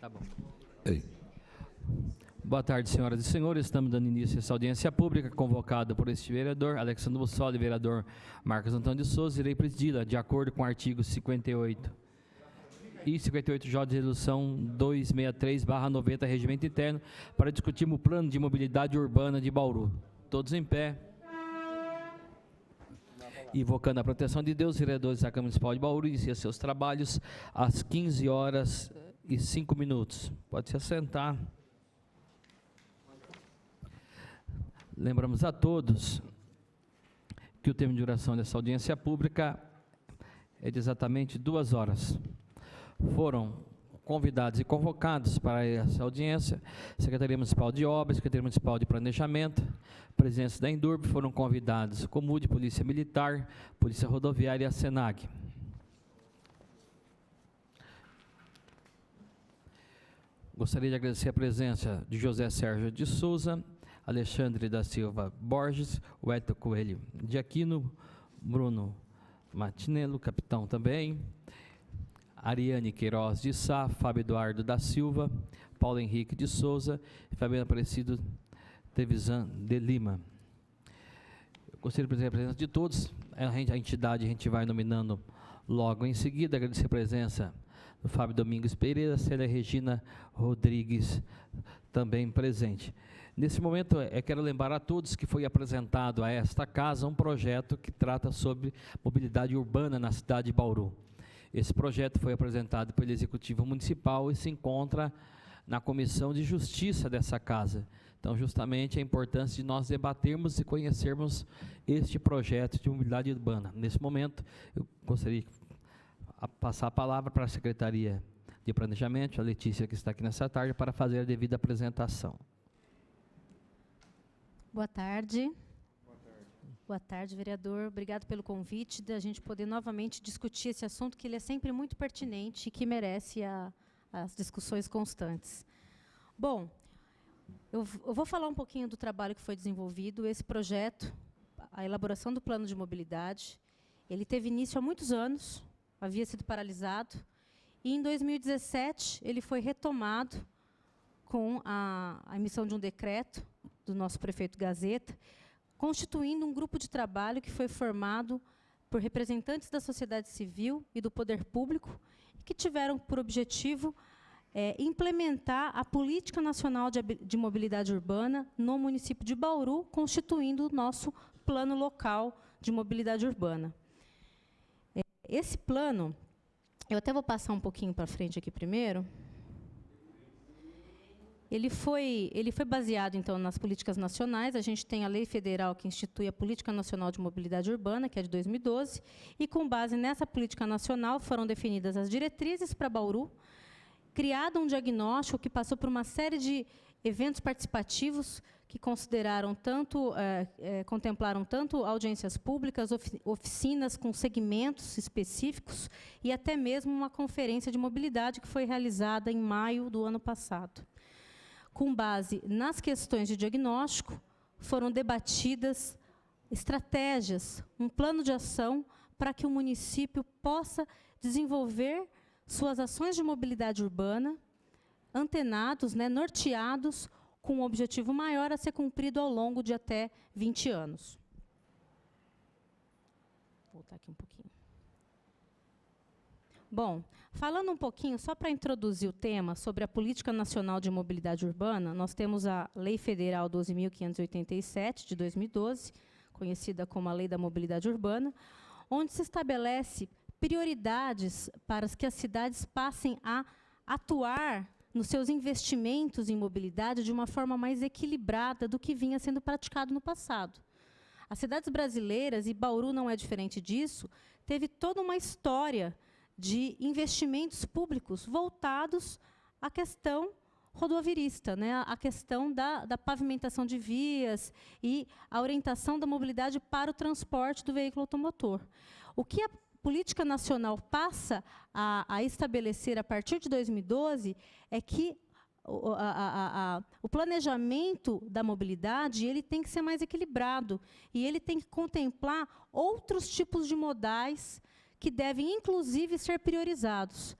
Tá bom. Ei. Boa tarde, senhoras e senhores. Estamos dando início a essa audiência pública convocada por este vereador, Alexandre Bussoli, vereador Marcos Antônio de Souza. Irei presidi-la de acordo com o artigo 58 e 58J de resolução 263/90, regimento interno, para discutirmos o plano de mobilidade urbana de Bauru. Todos em pé. Invocando a proteção de Deus, vereadores da Câmara Municipal de Bauru inicia seus trabalhos às 15h05. Pode se assentar. Lembramos a todos que o tempo de duração dessa audiência pública é de exatamente 2 horas. Foram convidados e convocados para essa audiência Secretaria Municipal de Obras, Secretaria Municipal de Planejamento, presença da Endurb, foram convidados Comud, Polícia Militar, Polícia Rodoviária e a Senag. Gostaria de agradecer a presença de José Sérgio de Souza, Alexandre da Silva Borges, Wellington Coelho de Aquino, Bruno Matinello, capitão também, Ariane Queiroz de Sá, Fábio Eduardo da Silva, Paulo Henrique de Souza e Fabiano Aparecido Trevisan de Lima. Eu gostaria de agradecer a presença de todos. A entidade a gente vai nominando logo em seguida. Agradecer a presença do Fábio Domingos Pereira, Célia Regina Rodrigues também presente. Nesse momento, quero lembrar a todos que foi apresentado a esta casa um projeto que trata sobre mobilidade urbana na cidade de Bauru. Esse projeto foi apresentado pelo Executivo Municipal e se encontra na Comissão de Justiça dessa casa. Então, justamente, a importância de nós debatermos e conhecermos este projeto de mobilidade urbana. Nesse momento, eu gostaria de passar a palavra para a Secretaria de Planejamento, a Letícia, que está aqui nessa tarde, para fazer a devida apresentação. Boa tarde. Boa tarde, vereador. Obrigado pelo convite, da gente poder novamente discutir esse assunto, que ele é sempre muito pertinente e que merece as discussões constantes. Bom, eu vou falar um pouquinho do trabalho que foi desenvolvido. Esse projeto, a elaboração do plano de mobilidade, ele teve início há muitos anos, havia sido paralisado, e em 2017 ele foi retomado com a emissão de um decreto do nosso prefeito Gazeta, constituindo um grupo de trabalho que foi formado por representantes da sociedade civil e do poder público, que tiveram por objetivo implementar a Política Nacional de Mobilidade Urbana no município de Bauru, constituindo o nosso Plano Local de Mobilidade Urbana. Esse plano, eu até vou passar um pouquinho para frente aqui primeiro. Ele foi baseado, então, nas políticas nacionais. A gente tem a lei federal que institui a Política Nacional de Mobilidade Urbana, que é de 2012, e, com base nessa política nacional, foram definidas as diretrizes para Bauru, criado um diagnóstico que passou por uma série de eventos participativos que contemplaram tanto audiências públicas, oficinas com segmentos específicos e até mesmo uma conferência de mobilidade que foi realizada em maio do ano passado. Com base nas questões de diagnóstico, foram debatidas estratégias, um plano de ação para que o município possa desenvolver suas ações de mobilidade urbana, antenados, norteados, com um objetivo maior a ser cumprido ao longo de até 20 anos. Vou voltar aqui um pouquinho. Bom, falando um pouquinho, só para introduzir o tema, sobre a Política Nacional de Mobilidade Urbana, nós temos a Lei Federal 12.587, de 2012, conhecida como a Lei da Mobilidade Urbana, onde se estabelece prioridades para que as cidades passem a atuar nos seus investimentos em mobilidade de uma forma mais equilibrada do que vinha sendo praticado no passado. As cidades brasileiras, e Bauru não é diferente disso, teve toda uma história de investimentos públicos voltados à questão rodoviarista, a questão da pavimentação de vias e a orientação da mobilidade para o transporte do veículo automotor. O que a Política Nacional passa a estabelecer a partir de 2012 é que o planejamento da mobilidade ele tem que ser mais equilibrado e ele tem que contemplar outros tipos de modais que devem, inclusive, ser priorizados.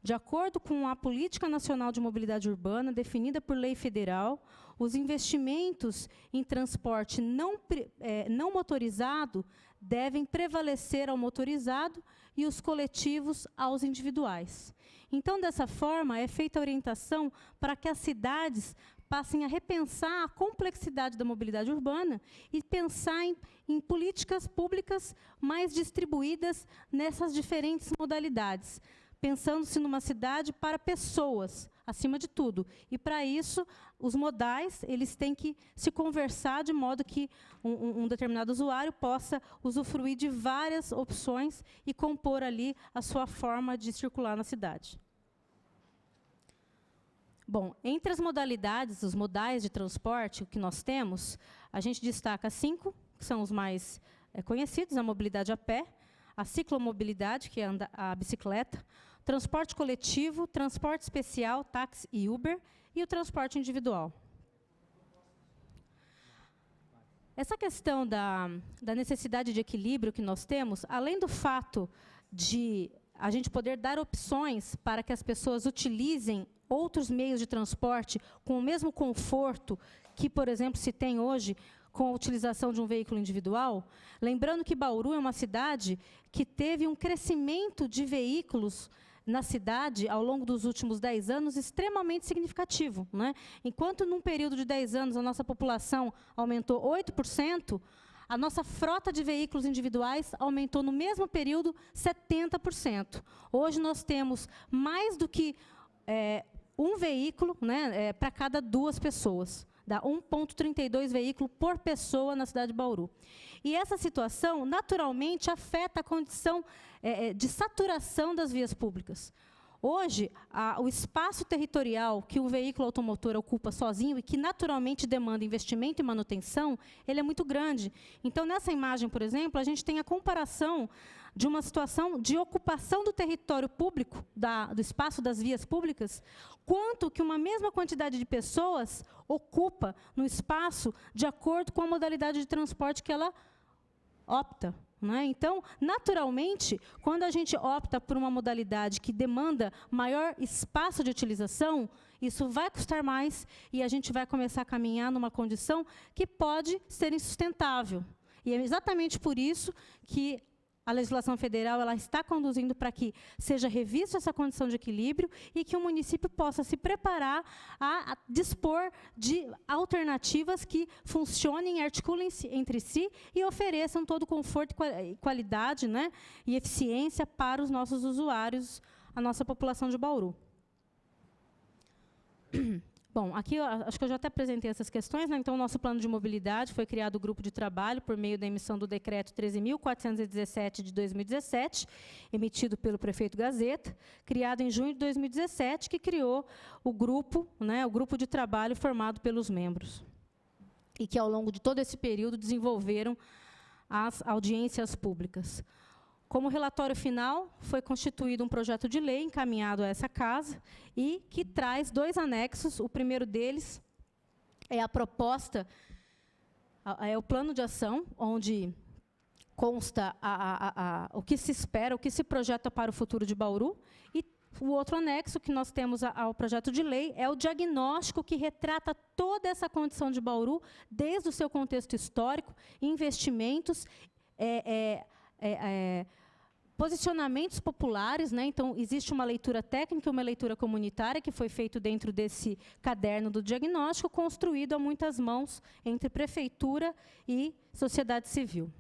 De acordo com a Política Nacional de Mobilidade Urbana, definida por lei federal, os investimentos em transporte não motorizado devem prevalecer ao motorizado e os coletivos aos individuais. Então, dessa forma, é feita a orientação para que as cidades passem a repensar a complexidade da mobilidade urbana e pensar em políticas públicas mais distribuídas nessas diferentes modalidades, pensando-se numa cidade para pessoas, acima de tudo. E, para isso, os modais eles têm que se conversar de modo que um determinado usuário possa usufruir de várias opções e compor ali a sua forma de circular na cidade. Bom, entre as modalidades, os modais de transporte que nós temos, a gente destaca 5, que são os mais conhecidos: a mobilidade a pé, a ciclomobilidade, que é a bicicleta, transporte coletivo, transporte especial, táxi e Uber, e o transporte individual. Essa questão da necessidade de equilíbrio que nós temos, além do fato de a gente poder dar opções para que as pessoas utilizem outros meios de transporte com o mesmo conforto que, por exemplo, se tem hoje com a utilização de um veículo individual, lembrando que Bauru é uma cidade que teve um crescimento de veículos na cidade, ao longo dos últimos 10 anos, extremamente significativo, né? Enquanto, num período de 10 anos, a nossa população aumentou 8%, a nossa frota de veículos individuais aumentou, no mesmo período, 70%. Hoje, nós temos mais do que um veículo, né, para cada 2 pessoas. Dá 1,32 veículos por pessoa na cidade de Bauru. E essa situação, naturalmente, afeta a condição de saturação das vias públicas. Hoje, o espaço territorial que o veículo automotor ocupa sozinho e que, naturalmente, demanda investimento e manutenção, ele é muito grande. Então, nessa imagem, por exemplo, a gente tem a comparação de uma situação de ocupação do território público, do espaço das vias públicas, quanto que uma mesma quantidade de pessoas ocupa no espaço de acordo com a modalidade de transporte que ela opta. Né? Então, naturalmente, quando a gente opta por uma modalidade que demanda maior espaço de utilização, isso vai custar mais e a gente vai começar a caminhar numa condição que pode ser insustentável. E é exatamente por isso que a legislação federal ela está conduzindo para que seja revista essa condição de equilíbrio e que o município possa se preparar a dispor de alternativas que funcionem, articulem entre si e ofereçam todo o conforto e qualidade, né, e eficiência para os nossos usuários, a nossa população de Bauru. Bom, aqui acho que eu já até apresentei essas questões, né? Então, o nosso plano de mobilidade foi criado o grupo de trabalho por meio da emissão do decreto 13.417 de 2017, emitido pelo prefeito Gazeta, criado em junho de 2017, que criou o grupo, né, o grupo de trabalho formado pelos membros, e que, ao longo de todo esse período, desenvolveram as audiências públicas. Como relatório final, foi constituído um projeto de lei encaminhado a essa casa e que traz 2 anexos. O primeiro deles é a proposta, é o plano de ação, onde consta o que se espera, o que se projeta para o futuro de Bauru. E o outro anexo que nós temos ao projeto de lei é o diagnóstico que retrata toda essa condição de Bauru, desde o seu contexto histórico, investimentos, posicionamentos populares, né? Então, existe uma leitura técnica e uma leitura comunitária que foi feito dentro desse caderno do diagnóstico, construído a muitas mãos entre prefeitura e sociedade civil.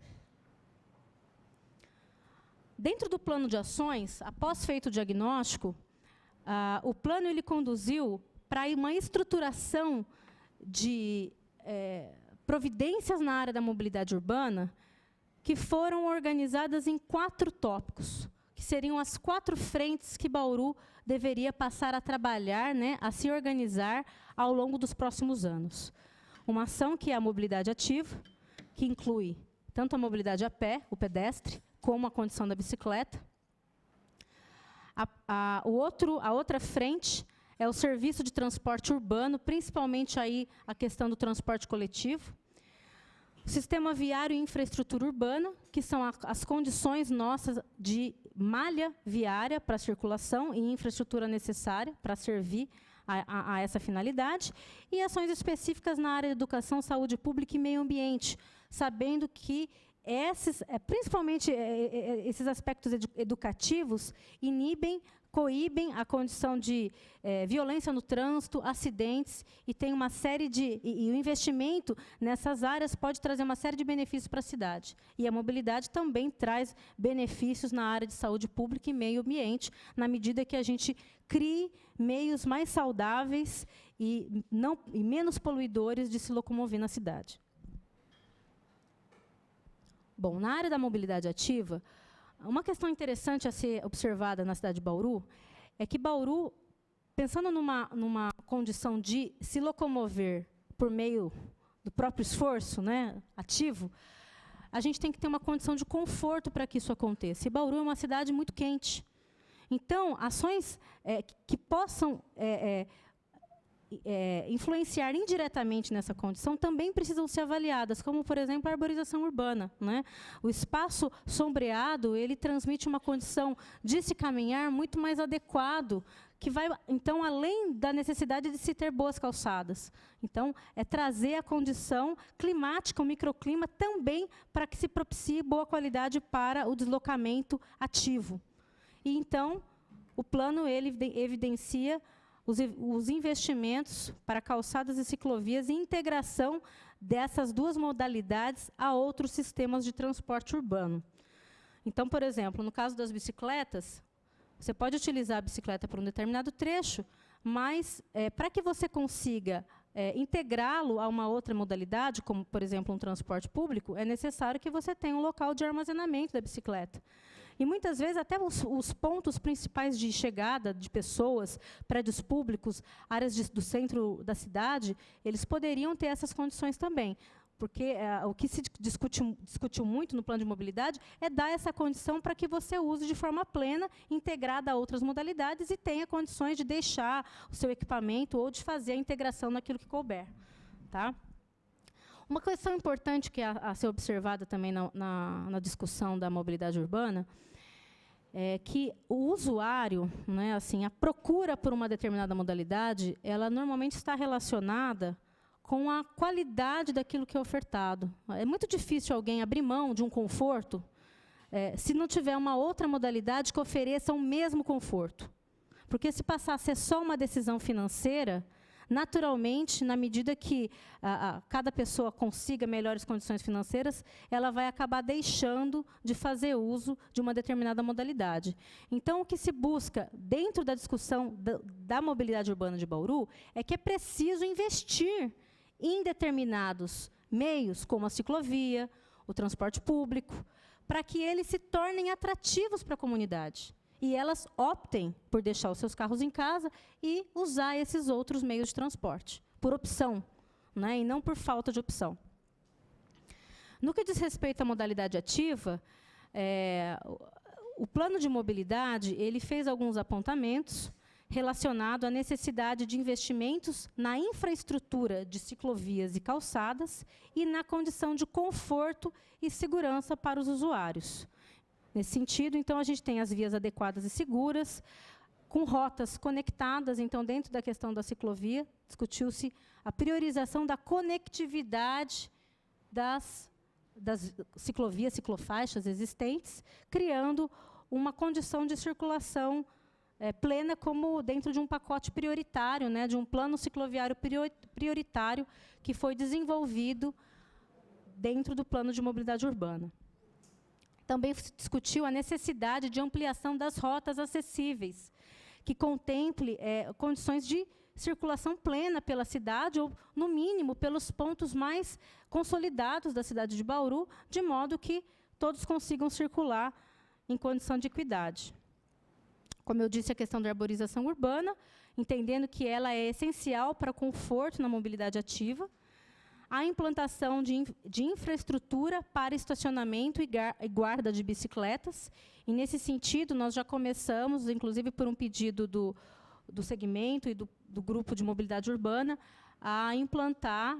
Dentro do plano de ações, após feito o diagnóstico, o plano ele conduziu para uma estruturação de providências na área da mobilidade urbana que foram organizadas em 4 tópicos, que seriam as 4 frentes que Bauru deveria passar a trabalhar, né, a se organizar ao longo dos próximos anos. Uma ação que é a mobilidade ativa, que inclui tanto a mobilidade a pé, o pedestre, como a condição da bicicleta. A outra frente é o serviço de transporte urbano, principalmente aí a questão do transporte coletivo. Sistema viário e infraestrutura urbana, que são as condições nossas de malha viária para circulação e infraestrutura necessária para servir a essa finalidade, e ações específicas na área de educação, saúde pública e meio ambiente, sabendo que principalmente esses aspectos educativos coíbem a condição de violência no trânsito, acidentes, e tem uma série e o investimento nessas áreas pode trazer uma série de benefícios para a cidade. E a mobilidade também traz benefícios na área de saúde pública e meio ambiente, na medida que a gente crie meios mais saudáveis e menos poluidores de se locomover na cidade. Bom, na área da mobilidade ativa, uma questão interessante a ser observada na cidade de Bauru é que Bauru, pensando numa condição de se locomover por meio do próprio esforço, né, ativo, a gente tem que ter uma condição de conforto para que isso aconteça. E Bauru é uma cidade muito quente. Então, ações que possam influenciar indiretamente nessa condição também precisam ser avaliadas, como, por exemplo, a arborização urbana, né? O espaço sombreado, ele transmite uma condição de se caminhar muito mais adequado, que vai, então, além da necessidade de se ter boas calçadas. Então, é trazer a condição climática, o microclima, também para que se propicie boa qualidade para o deslocamento ativo. E, então, o plano ele evidencia os investimentos para calçadas e ciclovias e integração dessas duas modalidades a outros sistemas de transporte urbano. Então, por exemplo, no caso das bicicletas, você pode utilizar a bicicleta por um determinado trecho, mas para que você consiga integrá-lo a uma outra modalidade, como, por exemplo, um transporte público, é necessário que você tenha um local de armazenamento da bicicleta. E, muitas vezes, até os pontos principais de chegada de pessoas, prédios públicos, áreas do centro da cidade, eles poderiam ter essas condições também. Porque o que se discutiu muito no plano de mobilidade é dar essa condição para que você use de forma plena, integrada a outras modalidades, e tenha condições de deixar o seu equipamento ou de fazer a integração naquilo que couber. Tá? Uma questão importante que a ser observada também na discussão da mobilidade urbana é que o usuário, né, assim, a procura por uma determinada modalidade, ela normalmente está relacionada com a qualidade daquilo que é ofertado. É muito difícil alguém abrir mão de um conforto se não tiver uma outra modalidade que ofereça o mesmo conforto. Porque se passar a ser só uma decisão financeira, naturalmente, na medida que cada pessoa consiga melhores condições financeiras, ela vai acabar deixando de fazer uso de uma determinada modalidade. Então, o que se busca dentro da discussão da mobilidade urbana de Bauru é que é preciso investir em determinados meios, como a ciclovia, o transporte público, para que eles se tornem atrativos para a comunidade. E elas optem por deixar os seus carros em casa e usar esses outros meios de transporte, por opção, né, e não por falta de opção. No que diz respeito à modalidade ativa, o plano de mobilidade ele fez alguns apontamentos relacionados à necessidade de investimentos na infraestrutura de ciclovias e calçadas e na condição de conforto e segurança para os usuários. Nesse sentido, então, a gente tem as vias adequadas e seguras, com rotas conectadas. Então, dentro da questão da ciclovia, discutiu-se a priorização da conectividade das ciclovias, ciclofaixas existentes, criando uma condição de circulação plena, como dentro de um pacote prioritário, né, de um plano cicloviário prioritário que foi desenvolvido dentro do plano de mobilidade urbana. Também se discutiu a necessidade de ampliação das rotas acessíveis, que contemple condições de circulação plena pela cidade, ou, no mínimo, pelos pontos mais consolidados da cidade de Bauru, de modo que todos consigam circular em condição de equidade. Como eu disse, a questão da arborização urbana, entendendo que ela é essencial para o conforto na mobilidade ativa, a implantação de infraestrutura para estacionamento e guarda de bicicletas. E, nesse sentido, nós já começamos, inclusive por um pedido do segmento e do grupo de mobilidade urbana a implantar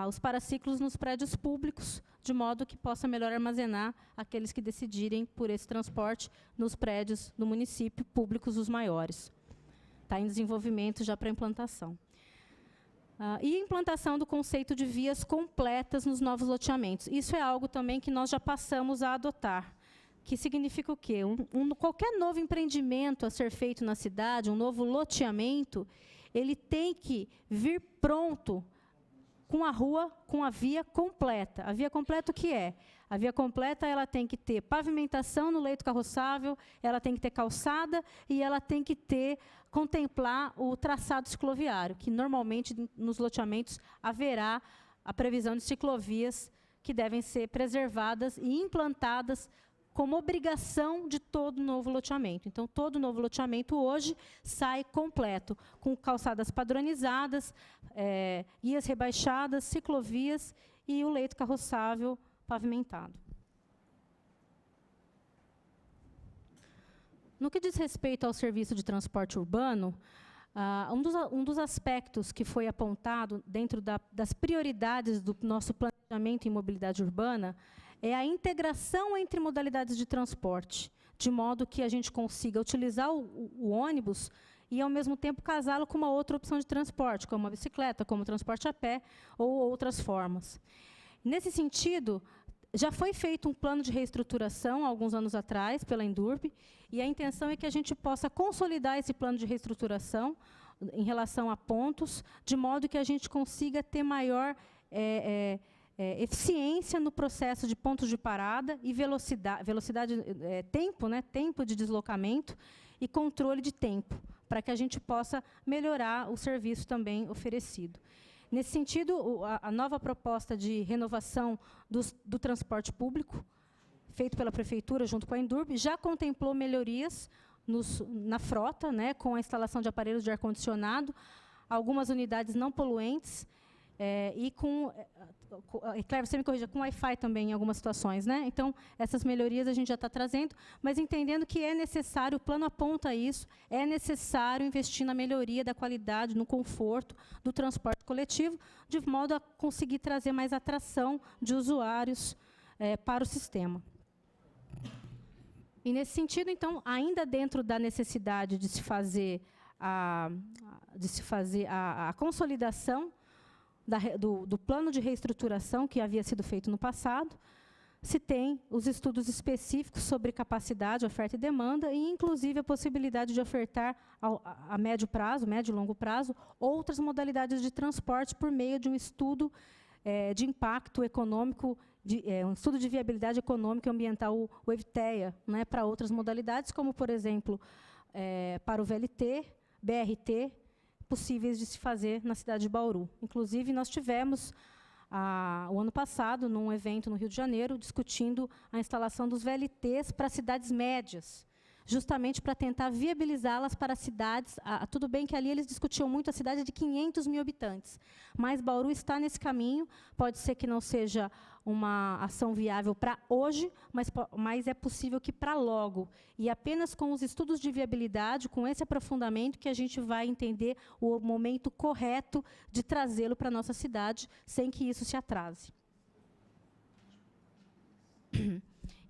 os paraciclos nos prédios públicos, de modo que possa melhor armazenar aqueles que decidirem por esse transporte nos prédios do município, públicos os maiores. Está em desenvolvimento já para implantação. E a implantação do conceito de vias completas nos novos loteamentos. Isso é algo também que nós já passamos a adotar. Que significa o quê? Qualquer novo empreendimento a ser feito na cidade, um novo loteamento, ele tem que vir pronto com a rua, com a via completa. A via completa o que é? A via completa ela tem que ter pavimentação no leito carroçável, ela tem que ter calçada e ela tem que contemplar o traçado cicloviário, que normalmente nos loteamentos haverá a previsão de ciclovias que devem ser preservadas e implantadas como obrigação de todo novo loteamento. Então, todo novo loteamento hoje sai completo, com calçadas padronizadas, guias rebaixadas, ciclovias e o leito carroçável pavimentado. No que diz respeito ao serviço de transporte urbano, um dos aspectos que foi apontado dentro das prioridades do nosso planejamento em mobilidade urbana é a integração entre modalidades de transporte, de modo que a gente consiga utilizar o ônibus e, ao mesmo tempo, casá-lo com uma outra opção de transporte, como a bicicleta, como o transporte a pé ou outras formas. Nesse sentido, já foi feito um plano de reestruturação, há alguns anos atrás, pela Endurb, e a intenção é que a gente possa consolidar esse plano de reestruturação em relação a pontos, de modo que a gente consiga ter maior eficiência no processo de pontos de parada e tempo de deslocamento e controle de tempo, para que a gente possa melhorar o serviço também oferecido. Nesse sentido, a nova proposta de renovação do transporte público, feito pela Prefeitura junto com a Endurb, já contemplou melhorias na frota, né, com a instalação de aparelhos de ar-condicionado, algumas unidades não poluentes, e Cléber, você me corrija, com Wi-Fi também em algumas situações, né? Então, essas melhorias a gente já está trazendo, mas entendendo que é necessário, o plano aponta isso, é necessário investir na melhoria da qualidade, no conforto do transporte coletivo, de modo a conseguir trazer mais atração de usuários para o sistema. E, nesse sentido, então, ainda dentro da necessidade de se fazer a consolidação do plano de reestruturação que havia sido feito no passado, se tem os estudos específicos sobre capacidade, oferta e demanda, e, inclusive, a possibilidade de ofertar a médio e longo prazo, outras modalidades de transporte por meio de um estudo de impacto econômico, um estudo de viabilidade econômica e ambiental, o EVTEA, né, para outras modalidades, como, por exemplo, para o VLT, BRT, possíveis de se fazer na cidade de Bauru. Inclusive, nós tivemos, o ano passado, num evento no Rio de Janeiro, discutindo a instalação dos VLTs para cidades médias, justamente para tentar viabilizá-las para cidades. Tudo bem que ali eles discutiam muito a cidade de 500 mil habitantes, mas Bauru está nesse caminho, pode ser que não seja uma ação viável para hoje, mas é possível que para logo. E apenas com os estudos de viabilidade, com esse aprofundamento, que a gente vai entender o momento correto de trazê-lo para a nossa cidade, sem que isso se atrase.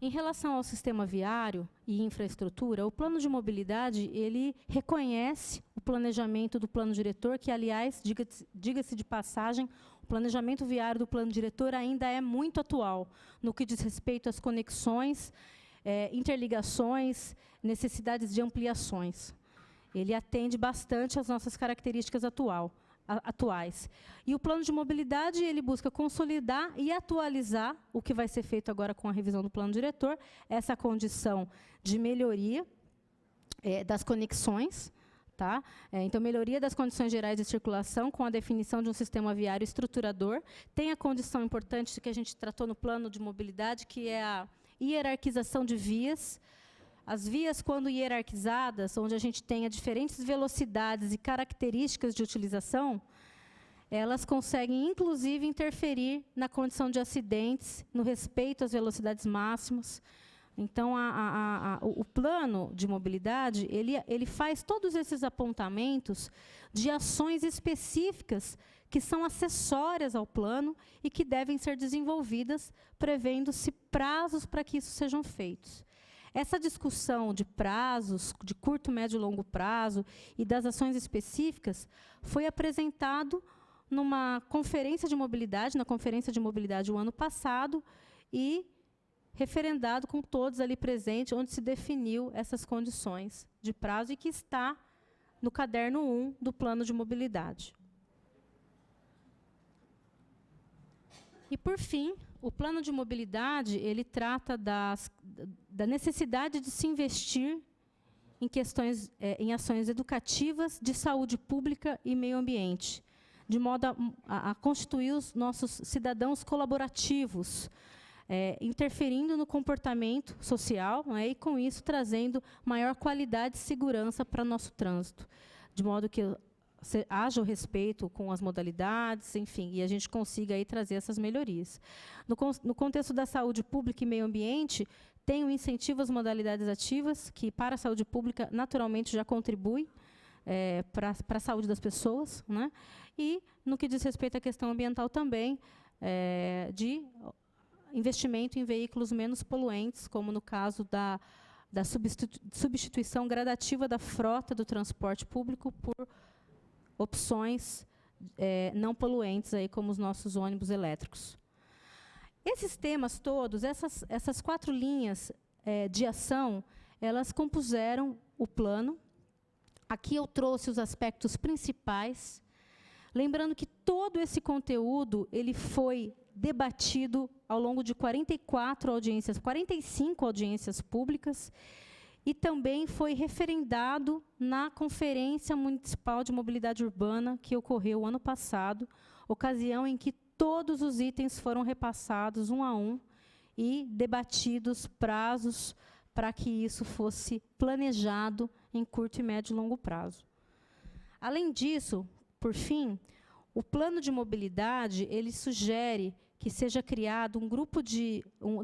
Em relação ao sistema viário e infraestrutura, o plano de mobilidade ele reconhece o planejamento do plano diretor, que, aliás, diga-se de passagem, o planejamento viário do plano diretor ainda é muito atual, no que diz respeito às conexões, interligações, necessidades de ampliações. Ele atende bastante às nossas características atuais. E o plano de mobilidade ele busca consolidar e atualizar o que vai ser feito agora com a revisão do plano diretor, essa condição de melhoria das conexões, tá? Então, melhoria das condições gerais de circulação com a definição de um sistema viário estruturador. Tem a condição importante que a gente tratou no plano de mobilidade, que é a hierarquização de vias. As vias, quando hierarquizadas, onde a gente tenha diferentes velocidades e características de utilização, elas conseguem, inclusive, interferir na condição de acidentes, no respeito às velocidades máximas. Então, o plano de mobilidade, ele faz todos esses apontamentos de ações específicas que são acessórias ao plano e que devem ser desenvolvidas, prevendo-se prazos para que isso sejam feitos. Essa discussão de prazos, de curto, médio e longo prazo, e das ações específicas, foi apresentado numa conferência de mobilidade, na Conferência de Mobilidade o ano passado, e referendado com todos ali presentes, onde se definiu essas condições de prazo e que está no caderno 1 do Plano de Mobilidade. E, por fim, o Plano de Mobilidade, ele trata da necessidade de se investir em questões, em ações educativas, de saúde pública e meio ambiente, de modo a constituir os nossos cidadãos colaborativos, interferindo no comportamento social, e, com isso, trazendo maior qualidade e segurança para o nosso trânsito, de modo que haja o respeito com as modalidades, enfim, e a gente consiga aí trazer essas melhorias. No contexto da saúde pública e meio ambiente, tem o incentivo às modalidades ativas, que, para a saúde pública, naturalmente já contribui para a saúde das pessoas, né? E, no que diz respeito à questão ambiental também, de investimento em veículos menos poluentes, como no caso da substituição gradativa da frota do transporte público por opções não poluentes, aí, como os nossos ônibus elétricos. Esses temas todos, essas 4 linhas de ação, elas compuseram o plano. Aqui eu trouxe os aspectos principais, lembrando que todo esse conteúdo ele foi debatido ao longo de 45 audiências públicas, e também foi referendado na Conferência Municipal de Mobilidade Urbana, que ocorreu ano passado, ocasião em que todos os itens foram repassados um a um e debatidos prazos para que isso fosse planejado em curto, médio e longo prazo. Além disso, por fim, o plano de mobilidade ele sugere que seja criado um grupo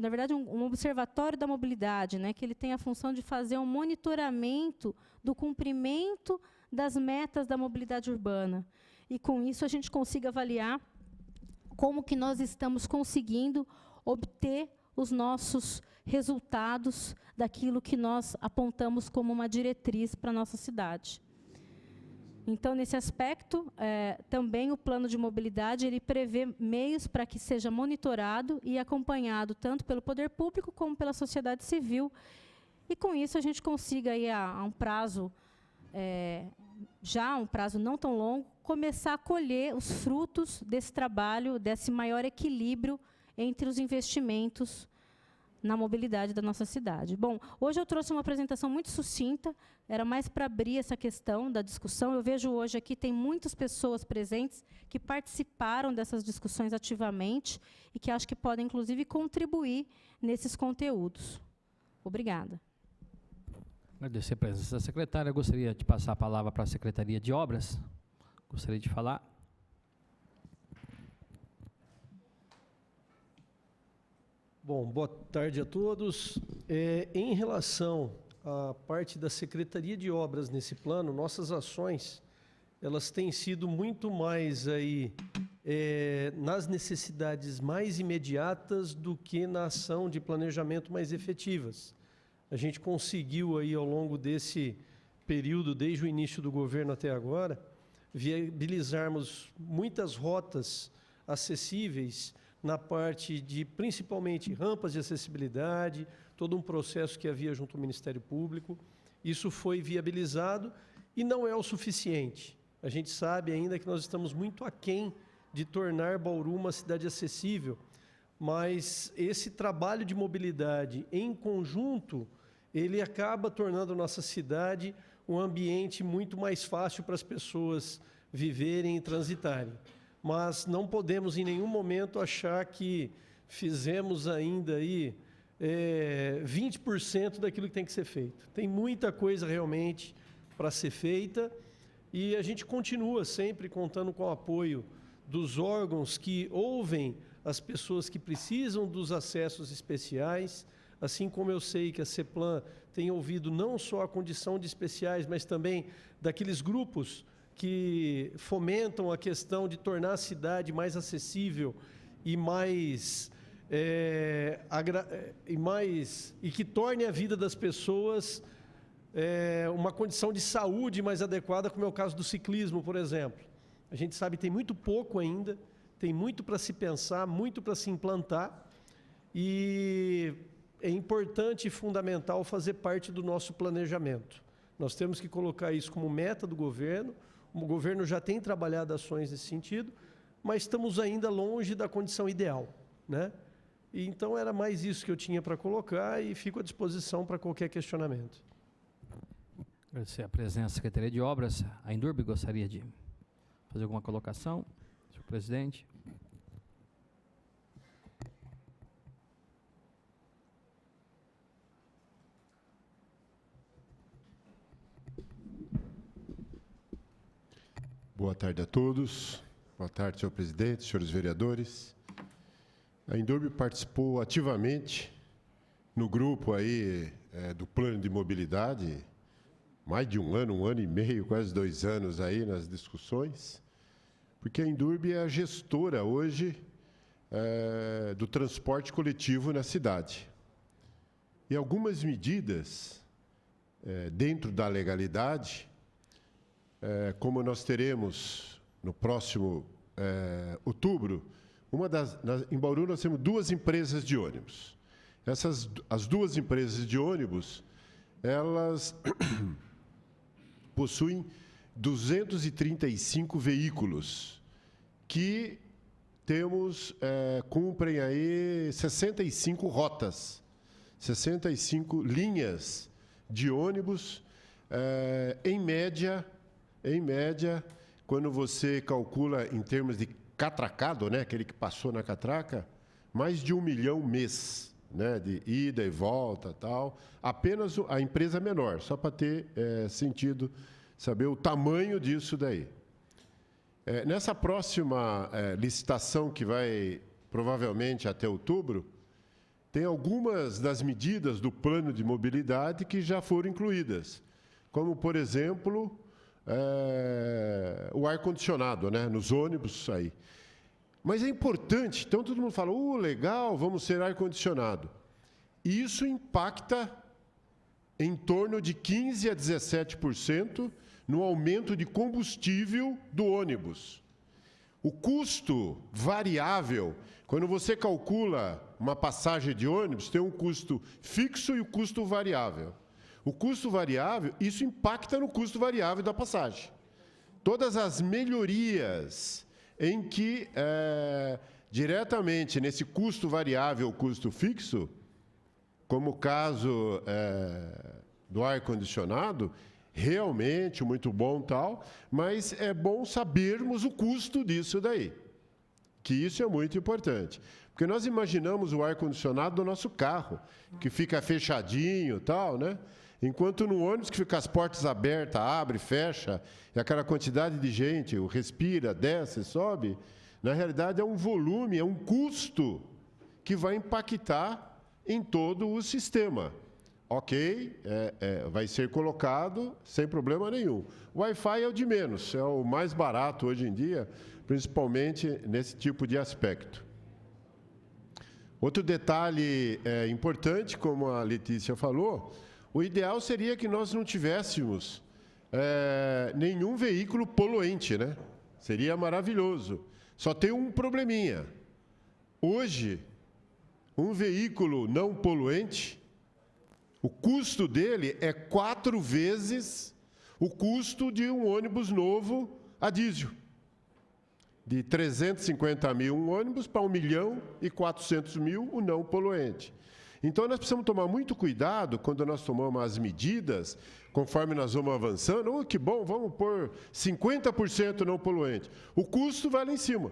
na verdade, um observatório da mobilidade, né, que ele tem a função de fazer um monitoramento do cumprimento das metas da mobilidade urbana. E, com isso, a gente consiga avaliar como que nós estamos conseguindo obter os nossos resultados daquilo que nós apontamos como uma diretriz para a nossa cidade. Então, nesse aspecto, também o plano de mobilidade ele prevê meios para que seja monitorado e acompanhado tanto pelo poder público como pela sociedade civil. E, com isso, a gente consiga, aí, a um prazo, já um prazo não tão longo, começar a colher os frutos desse trabalho, desse maior equilíbrio entre os investimentos na mobilidade da nossa cidade. Bom, hoje eu trouxe uma apresentação muito sucinta, era mais para abrir essa questão da discussão. Eu vejo hoje aqui, tem muitas pessoas presentes que participaram dessas discussões ativamente e que acho que podem, inclusive, contribuir nesses conteúdos. Obrigada. Agradecer a presença da secretária. Eu gostaria de passar a palavra para a Secretaria de Obras. Gostaria de falar. Bom, boa tarde a todos. Em relação à parte da Secretaria de Obras nesse plano, nossas ações, elas têm sido muito mais aí, nas necessidades mais imediatas do que na ação de planejamento mais efetivas. A gente conseguiu aí, ao longo desse período, desde o início do governo até agora, viabilizarmos muitas rotas acessíveis na parte de, principalmente, rampas de acessibilidade, todo um processo que havia junto ao Ministério Público. Isso foi viabilizado e não é o suficiente. A gente sabe ainda que nós estamos muito aquém de tornar Bauru uma cidade acessível, mas esse trabalho de mobilidade em conjunto, ele acaba tornando a nossa cidade um ambiente muito mais fácil para as pessoas viverem e transitarem. Mas não podemos em nenhum momento achar que fizemos ainda aí 20% daquilo que tem que ser feito. Tem muita coisa realmente para ser feita e a gente continua sempre contando com o apoio dos órgãos que ouvem as pessoas que precisam dos acessos especiais. assim como eu sei que a CEPLAN tem ouvido não só a condição de especiais, mas também daqueles grupos que fomentam a questão de tornar a cidade mais acessível e que torne a vida das pessoas uma condição de saúde mais adequada, como é o caso do ciclismo, por exemplo. A gente sabe que tem muito pouco ainda, tem muito para se pensar, muito para se implantar, e é importante e fundamental fazer parte do nosso planejamento. Nós temos que colocar isso como meta do governo. O governo já tem trabalhado ações nesse sentido, mas estamos ainda longe da condição ideal, né? E então era mais isso que eu tinha para colocar e fico à disposição para qualquer questionamento. Agradecer a presença da Secretaria de Obras. A Indurb gostaria de fazer alguma colocação, senhor presidente? Boa tarde a todos. Boa tarde, senhor presidente, senhores vereadores. A Indurb participou ativamente no grupo aí do plano de mobilidade, mais de um ano e meio, quase 2 anos aí nas discussões, porque a Indurb é a gestora hoje do transporte coletivo na cidade. E algumas medidas dentro da legalidade, como nós teremos no próximo outubro, em Bauru nós temos 2 empresas de ônibus. As 2 empresas de ônibus, elas possuem 235 veículos que cumprem aí 65 rotas, 65 linhas de ônibus, em média, quando você calcula em termos de catracado, né, aquele que passou na catraca, mais de 1 milhão mês, né, de ida e volta, tal. Apenas a empresa menor, só para ter sentido, saber o tamanho disso daí. Nessa próxima licitação, que vai provavelmente até outubro, tem algumas das medidas do plano de mobilidade que já foram incluídas, como, por exemplo, o ar-condicionado, né, nos ônibus aí. Mas é importante, então todo mundo fala, legal, vamos ter ar-condicionado. Isso impacta em torno de 15% a 17% no aumento de combustível do ônibus. O custo variável, quando você calcula uma passagem de ônibus, tem um custo fixo e o custo variável. O custo variável, isso impacta no custo variável da passagem. Todas as melhorias em que, diretamente nesse custo variável, custo fixo, como o caso do ar-condicionado, realmente muito bom tal, mas é bom sabermos o custo disso daí, que isso é muito importante. Porque nós imaginamos o ar-condicionado do nosso carro, que fica fechadinho tal, né? Enquanto no ônibus que fica as portas abertas, abre, fecha, e aquela quantidade de gente respira, desce, sobe, na realidade é um volume, é um custo que vai impactar em todo o sistema. Ok, vai ser colocado sem problema nenhum. O Wi-Fi é o de menos, é o mais barato hoje em dia, principalmente nesse tipo de aspecto. Outro detalhe importante, como a Letícia falou, o ideal seria que nós não tivéssemos nenhum veículo poluente, né? Seria maravilhoso. Só tem um probleminha. Hoje, um veículo não poluente, o custo dele é 4 vezes o custo de um ônibus novo a diesel. De 350 mil um ônibus para 1.400.000 o não poluente. Então, nós precisamos tomar muito cuidado quando nós tomamos as medidas, conforme nós vamos avançando. Que bom, vamos pôr 50% não poluente. O custo vai lá em cima.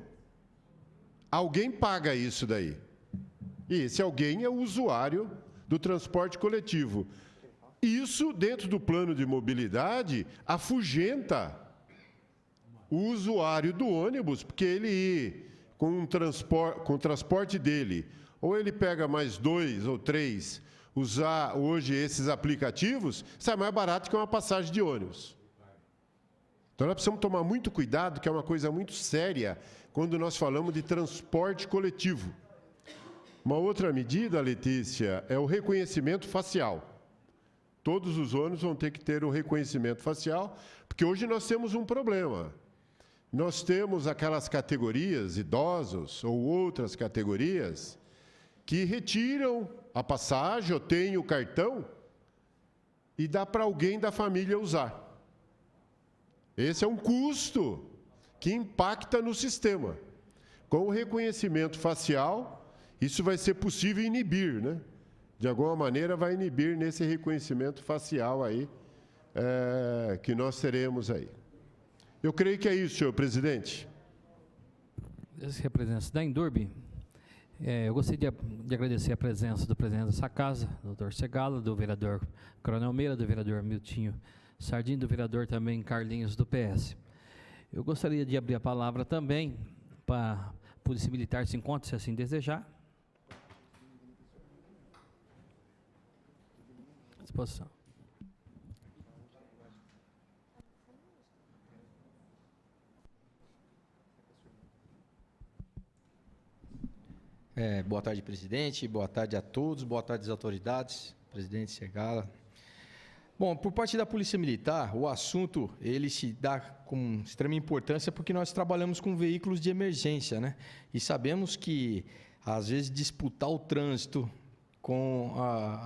Alguém paga isso daí. E esse alguém é o usuário do transporte coletivo. Isso, dentro do plano de mobilidade, afugenta o usuário do ônibus, porque ele, com o transporte dele, ou ele pega mais 2 ou 3 usar hoje esses aplicativos, sai mais barato que uma passagem de ônibus. Então, nós precisamos tomar muito cuidado, que é uma coisa muito séria, quando nós falamos de transporte coletivo. Uma outra medida, Letícia, é o reconhecimento facial. Todos os ônibus vão ter que ter o reconhecimento facial, porque hoje nós temos um problema. Nós temos aquelas categorias, idosos ou outras categorias, que retiram a passagem ou têm o cartão e dá para alguém da família usar. Esse é um custo que impacta no sistema. Com o reconhecimento facial, isso vai ser possível inibir, né? De alguma maneira vai inibir nesse reconhecimento facial aí, que nós teremos aí. Eu creio que é isso, senhor presidente. Representantes da Endurbe, eu gostaria de agradecer a presença do presidente dessa casa, doutor Segala, do vereador Coronel Meira, do vereador Miltinho Sardinha, do vereador também Carlinhos, do PS. Eu gostaria de abrir a palavra também para a Polícia Militar se encontre, se assim desejar. À disposição. Boa tarde, presidente. Boa tarde a todos. Boa tarde às autoridades. Presidente Segala. Bom, por parte da Polícia Militar, o assunto ele se dá com extrema importância porque nós trabalhamos com veículos de emergência, né? E sabemos que, às vezes, disputar o trânsito com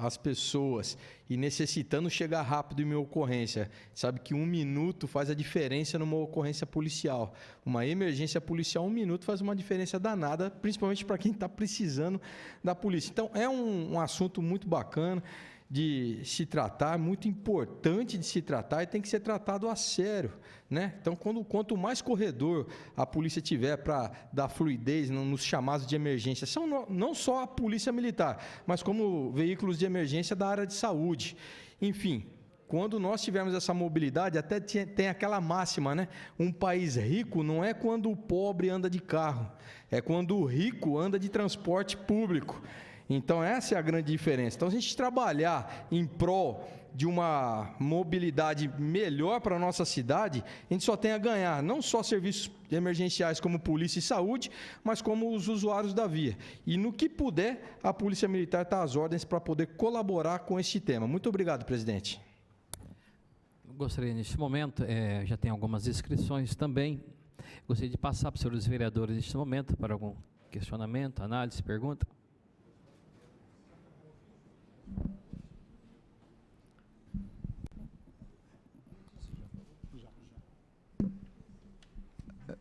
as pessoas e necessitando chegar rápido em uma ocorrência, sabe que 1 minuto faz a diferença numa ocorrência policial. Uma emergência policial, 1 minuto faz uma diferença danada, principalmente para quem está precisando da polícia. Então, é um assunto muito bacana de se tratar, muito importante de se tratar e tem que ser tratado a sério, né? Então, quanto mais corredor a polícia tiver para dar fluidez nos chamados de emergência, são não só a Polícia Militar, mas como veículos de emergência da área de saúde. Enfim, quando nós tivermos essa mobilidade, até tem aquela máxima, né? Um país rico não é quando o pobre anda de carro, é quando o rico anda de transporte público. Então, essa é a grande diferença. Então, se a gente trabalhar em prol de uma mobilidade melhor para a nossa cidade, a gente só tem a ganhar, não só serviços emergenciais como polícia e saúde, mas como os usuários da via. E no que puder, a Polícia Militar está às ordens para poder colaborar com este tema. Muito obrigado, presidente. Gostaria, neste momento, já tem algumas inscrições também, gostaria de passar para os senhores vereadores neste momento, para algum questionamento, análise, pergunta.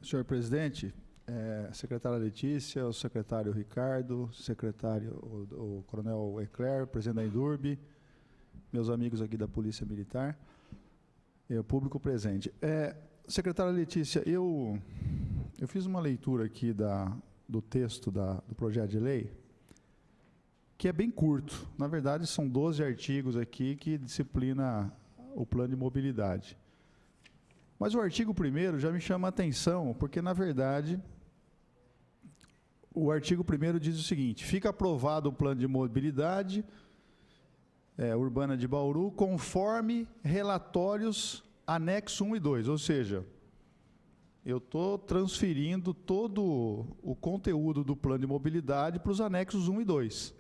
Senhor presidente, secretária Letícia, o secretário Ricardo, secretário o coronel Eclair, presidente da Endurbe, meus amigos aqui da Polícia Militar, o público presente. Secretária Letícia, eu fiz uma leitura aqui do texto do projeto de lei, que é bem curto. Na verdade, são 12 artigos aqui que disciplina o plano de mobilidade. Mas o artigo 1º já me chama a atenção, porque, na verdade, o artigo 1º diz o seguinte: fica aprovado o plano de mobilidade urbana de Bauru, conforme relatórios anexo 1 e 2, ou seja, eu estou transferindo todo o conteúdo do plano de mobilidade para os anexos 1 e 2.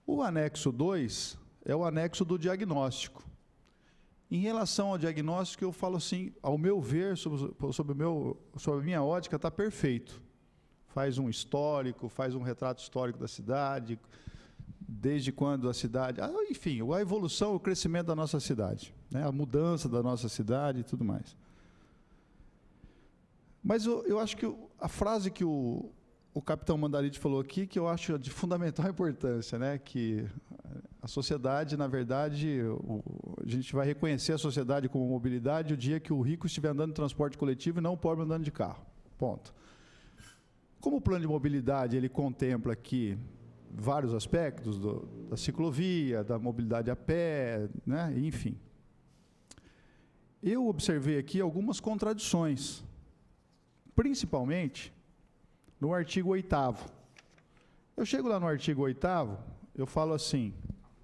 O anexo 2 é o anexo do diagnóstico. Em relação ao diagnóstico, eu falo assim, ao meu ver, sobre a minha ótica, está perfeito. Faz um histórico, faz um retrato histórico da cidade, desde quando a cidade... enfim, a evolução, o crescimento da nossa cidade, né, a mudança da nossa cidade e tudo mais. Mas eu acho que a frase que o capitão Mandarite falou aqui, que eu acho de fundamental importância, né, que a sociedade, na verdade, a gente vai reconhecer a sociedade como mobilidade o dia que o rico estiver andando de transporte coletivo e não o pobre andando de carro. Ponto. Como o plano de mobilidade ele contempla aqui vários aspectos da ciclovia, da mobilidade a pé, né, enfim. Eu observei aqui algumas contradições, principalmente no artigo 8º. Eu chego lá no artigo 8º, eu falo assim,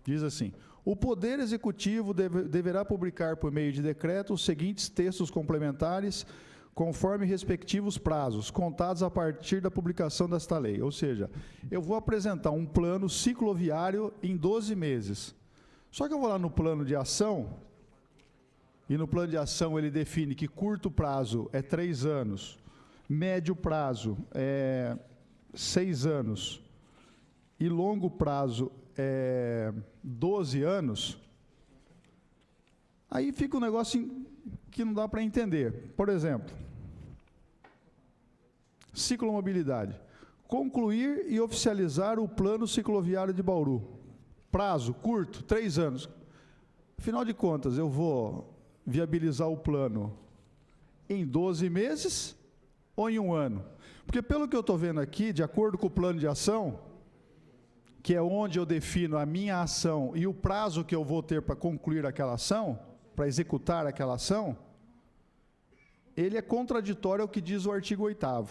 Diz assim: o Poder Executivo deverá publicar por meio de decreto os seguintes textos complementares, conforme respectivos prazos, contados a partir da publicação desta lei. Ou seja, eu vou apresentar um plano cicloviário em 12 meses. Só que eu vou lá no plano de ação, e no plano de ação ele define que curto prazo é 3 anos, médio prazo é 6 anos, e longo prazo é 12 anos, aí fica um negócio que não dá para entender. Por exemplo, ciclomobilidade. Concluir e oficializar o plano cicloviário de Bauru. Prazo curto, 3 anos. Afinal de contas, eu vou viabilizar o plano em 12 meses ou em 1 ano? Porque pelo que eu estou vendo aqui, de acordo com o plano de ação, que é onde eu defino a minha ação e o prazo que eu vou ter para concluir aquela ação, para executar aquela ação, ele é contraditório ao que diz o artigo 8º.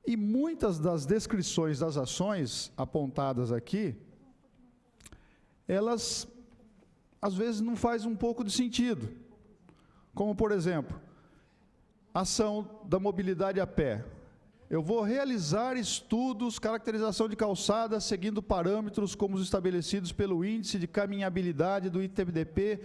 E muitas das descrições das ações apontadas aqui, elas, às vezes, não fazem um pouco de sentido. Como, por exemplo, ação da mobilidade a pé. Eu vou realizar estudos, caracterização de calçadas, seguindo parâmetros como os estabelecidos pelo Índice de Caminhabilidade do ITBDP,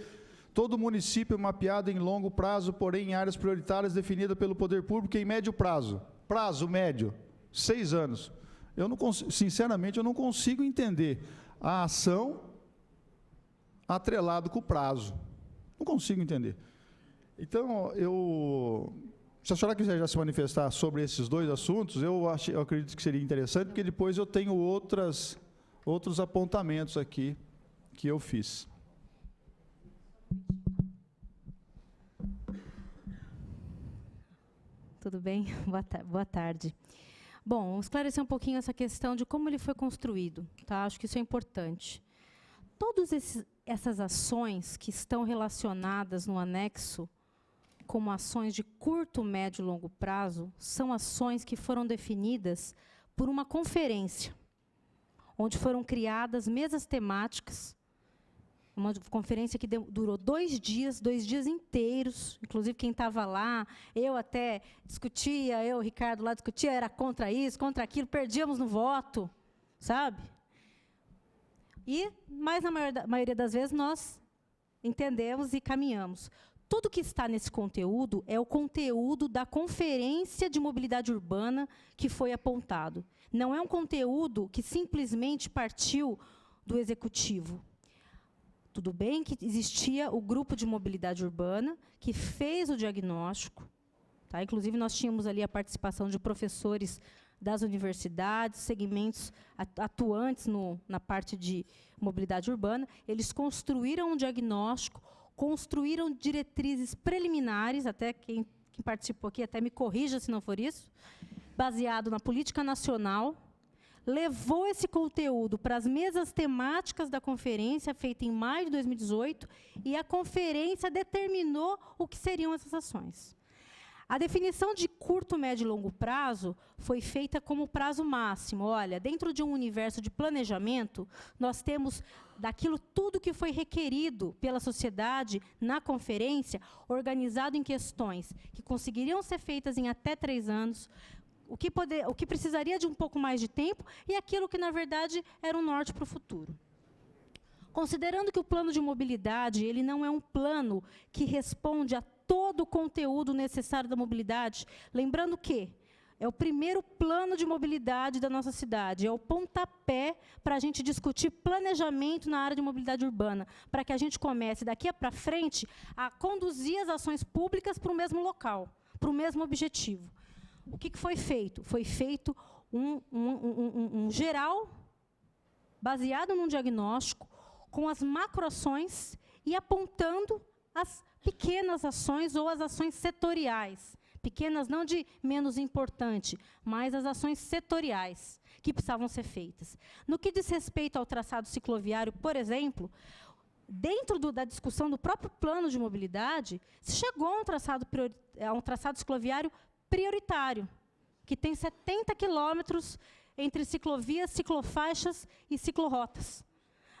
todo município mapeado em longo prazo, porém em áreas prioritárias definidas pelo poder público em médio prazo. Prazo médio, 6 anos. Eu não consigo, sinceramente, eu não consigo entender a ação atrelado com o prazo. Não consigo entender. Então, se a senhora quiser já se manifestar sobre esses 2 assuntos, eu acredito que seria interessante, porque depois eu tenho outros apontamentos aqui que eu fiz. Tudo bem? Boa tarde. Bom, esclarecer um pouquinho essa questão de como ele foi construído, tá? Acho que isso é importante. Todas essas ações que estão relacionadas no anexo como ações de curto, médio e longo prazo, são ações que foram definidas por uma conferência, onde foram criadas mesas temáticas, uma conferência que durou 2 dias inteiros, inclusive quem estava lá, eu até discutia, o Ricardo lá discutia, era contra isso, contra aquilo, perdíamos no voto, sabe? Mas na maioria das vezes nós entendemos e caminhamos. Tudo que está nesse conteúdo é o conteúdo da Conferência de Mobilidade Urbana que foi apontado. Não é um conteúdo que simplesmente partiu do Executivo. Tudo bem que existia o grupo de mobilidade urbana que fez o diagnóstico, tá? Inclusive nós tínhamos ali a participação de professores das universidades, segmentos atuantes na parte de mobilidade urbana. Eles construíram um diagnóstico, construíram diretrizes preliminares, até quem participou aqui até me corrija se não for isso, baseado na política nacional, levou esse conteúdo para as mesas temáticas da conferência, feita em maio de 2018, e a conferência determinou o que seriam essas ações. A definição de curto, médio e longo prazo foi feita como prazo máximo. Olha, dentro de um universo de planejamento, nós temos daquilo tudo que foi requerido pela sociedade na conferência, organizado em questões que conseguiriam ser feitas em até 3 anos, o que precisaria de um pouco mais de tempo e aquilo que, na verdade, era um norte para o futuro. Considerando que o plano de mobilidade ele não é um plano que responde a todo o conteúdo necessário da mobilidade, lembrando que é o primeiro plano de mobilidade da nossa cidade, é o pontapé para a gente discutir planejamento na área de mobilidade urbana, para que a gente comece, daqui para frente, a conduzir as ações públicas para o mesmo local, para o mesmo objetivo. O que foi feito? Foi feito um geral, baseado num diagnóstico, com as macroações e apontando as pequenas ações ou as ações setoriais. Pequenas não de menos importante, mas as ações setoriais que precisavam ser feitas. No que diz respeito ao traçado cicloviário, por exemplo, dentro da discussão do próprio plano de mobilidade, se chegou a um traçado cicloviário prioritário, que tem 70 quilômetros entre ciclovias, ciclofaixas e ciclorotas.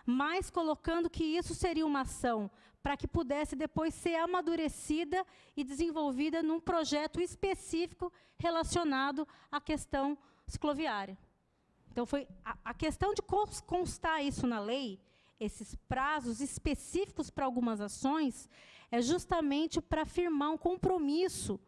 mas colocando que isso seria uma ação para que pudesse depois ser amadurecida e desenvolvida num projeto específico relacionado à questão cicloviária. Então, foi a questão de constar isso na lei, esses prazos específicos para algumas ações, é justamente para firmar um compromisso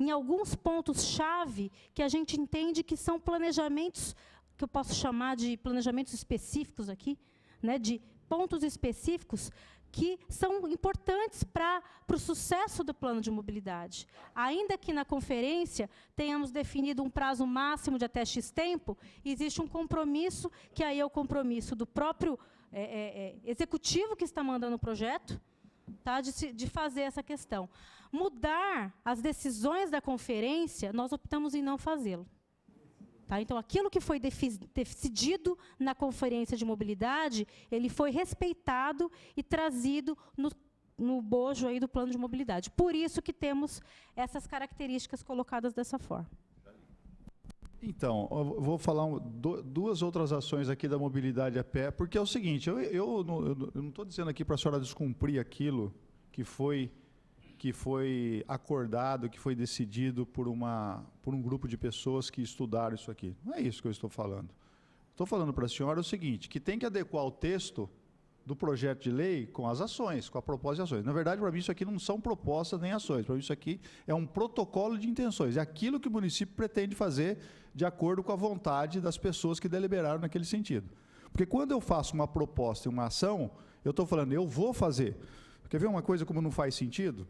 em alguns pontos-chave que a gente entende que são planejamentos, que eu posso chamar de planejamentos específicos aqui, né, de pontos específicos que são importantes para o sucesso do plano de mobilidade. Ainda que na conferência tenhamos definido um prazo máximo de até X tempo, existe um compromisso, que aí é o compromisso do próprio executivo que está mandando o projeto, tá, de fazer essa questão. Mudar as decisões da conferência, nós optamos em não fazê-lo. Tá? Então, aquilo que foi decidido na Conferência de Mobilidade, ele foi respeitado e trazido no bojo aí do plano de mobilidade. Por isso que temos essas características colocadas dessa forma. Então, eu vou falar duas outras ações aqui da mobilidade a pé, porque é o seguinte, eu não estou dizendo aqui para a senhora descumprir aquilo que foi acordado, que foi decidido por um grupo de pessoas que estudaram isso aqui. Não é isso que eu estou falando. Estou falando para a senhora o seguinte, que tem que adequar o texto do projeto de lei com as ações, com a proposta de ações. Na verdade, para mim, isso aqui não são propostas nem ações. Para mim, isso aqui é um protocolo de intenções. É aquilo que o município pretende fazer de acordo com a vontade das pessoas que deliberaram naquele sentido. Porque quando eu faço uma proposta e uma ação, eu estou falando, eu vou fazer. Quer ver uma coisa como não faz sentido?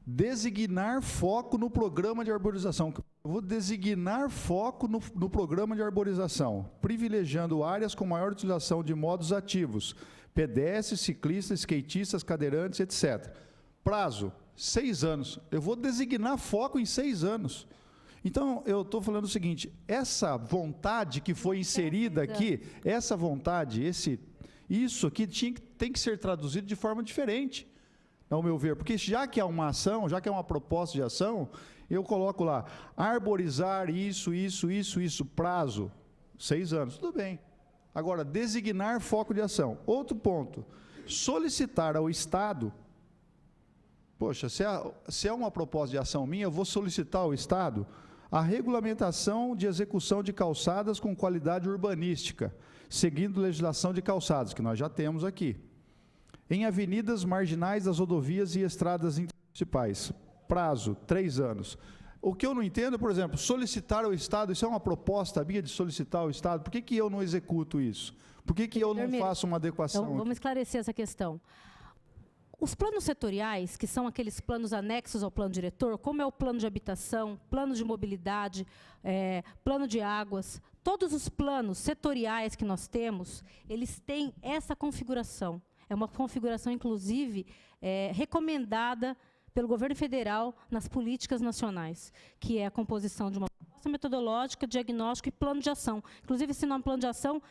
Designar foco no programa de arborização. Eu vou designar foco no programa de arborização, privilegiando áreas com maior utilização de modos ativos, pedestres, ciclistas, skatistas, cadeirantes, etc. Prazo, 6 anos. Eu vou designar foco em 6 anos. Então, eu estou falando o seguinte, essa vontade que foi inserida aqui, essa vontade, isso aqui tem que ser traduzido de forma diferente, ao meu ver, porque já que é uma ação, já que é uma proposta de ação, eu coloco lá, arborizar isso, prazo, 6 anos, tudo bem. Agora, designar foco de ação. Outro ponto, solicitar ao Estado, poxa, se é uma proposta de ação minha, eu vou solicitar ao Estado a regulamentação de execução de calçadas com qualidade urbanística, seguindo legislação de calçadas, que nós já temos aqui. Em avenidas marginais das rodovias e estradas intermunicipais. Prazo, 3 anos. O que eu não entendo, por exemplo, solicitar ao Estado, isso é uma proposta minha de solicitar ao Estado, por que eu não executo isso? Por que eu não faço uma adequação? Então, vamos esclarecer essa questão. Os planos setoriais, que são aqueles planos anexos ao plano diretor, como é o plano de habitação, plano de mobilidade, plano de águas, todos os planos setoriais que nós temos, eles têm essa configuração. É uma configuração, inclusive, recomendada pelo governo federal nas políticas nacionais, que é a composição de uma proposta metodológica, diagnóstico e plano de ação. Inclusive, esse nome plano de ação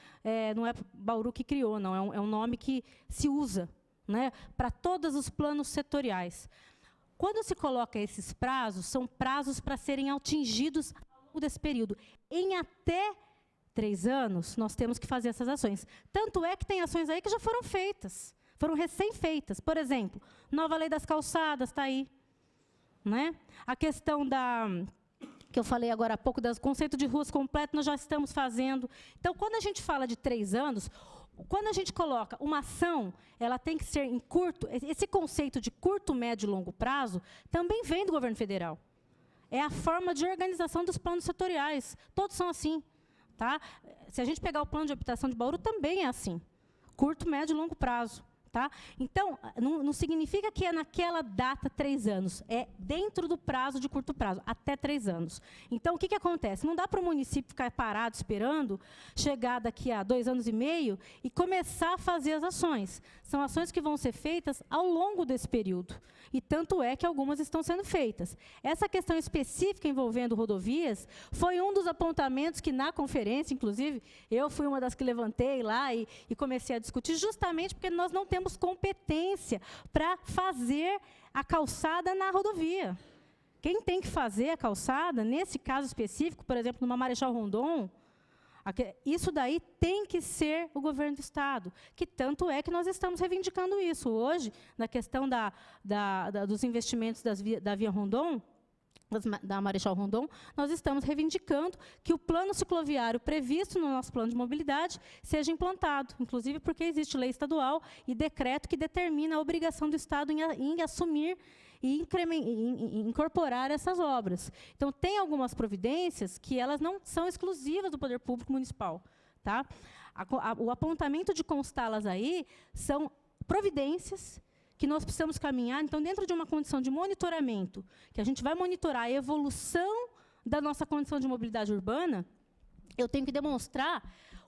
não é Bauru que criou, não, é um nome que se usa, né, para todos os planos setoriais. Quando se coloca esses prazos, são prazos para serem atingidos ao longo desse período. Em até 3 anos, nós temos que fazer essas ações. Tanto é que tem ações aí que já foram feitas, foram recém-feitas. Por exemplo, nova lei das calçadas está aí. Né? A questão que eu falei agora há pouco, do conceito de ruas completas, nós já estamos fazendo. Então, quando a gente fala de 3 anos, quando a gente coloca uma ação, ela tem que ser em curto, esse conceito de curto, médio e longo prazo também vem do governo federal. É a forma de organização dos planos setoriais. Todos são assim. Tá? Se a gente pegar o plano de habitação de Bauru, também é assim. Curto, médio e longo prazo. Tá? Então, não significa que é naquela data 3 anos, é dentro do prazo de curto prazo, até 3 anos. Então, o que acontece? Não dá para o município ficar parado esperando chegar daqui a 2 anos e meio e começar a fazer as ações. São ações que vão ser feitas ao longo desse período. E tanto é que algumas estão sendo feitas. Essa questão específica envolvendo rodovias foi um dos apontamentos que, na conferência, inclusive, eu fui uma das que levantei lá e comecei a discutir, justamente porque nós não temos competência para fazer a calçada na rodovia. Quem tem que fazer a calçada, nesse caso específico, por exemplo, numa Marechal Rondon, Isso daí tem que ser o governo do Estado, que tanto é que nós estamos reivindicando isso. Hoje, na questão dos investimentos da Via Rondon, da Marechal Rondon, nós estamos reivindicando que o plano cicloviário previsto no nosso plano de mobilidade seja implantado, inclusive porque existe lei estadual e decreto que determina a obrigação do Estado em assumir e incorporar essas obras. Então, tem algumas providências que elas não são exclusivas do poder público municipal. Tá? O apontamento de constá-las aí são providências que nós precisamos caminhar. Então, dentro de uma condição de monitoramento, que a gente vai monitorar a evolução da nossa condição de mobilidade urbana, eu tenho que demonstrar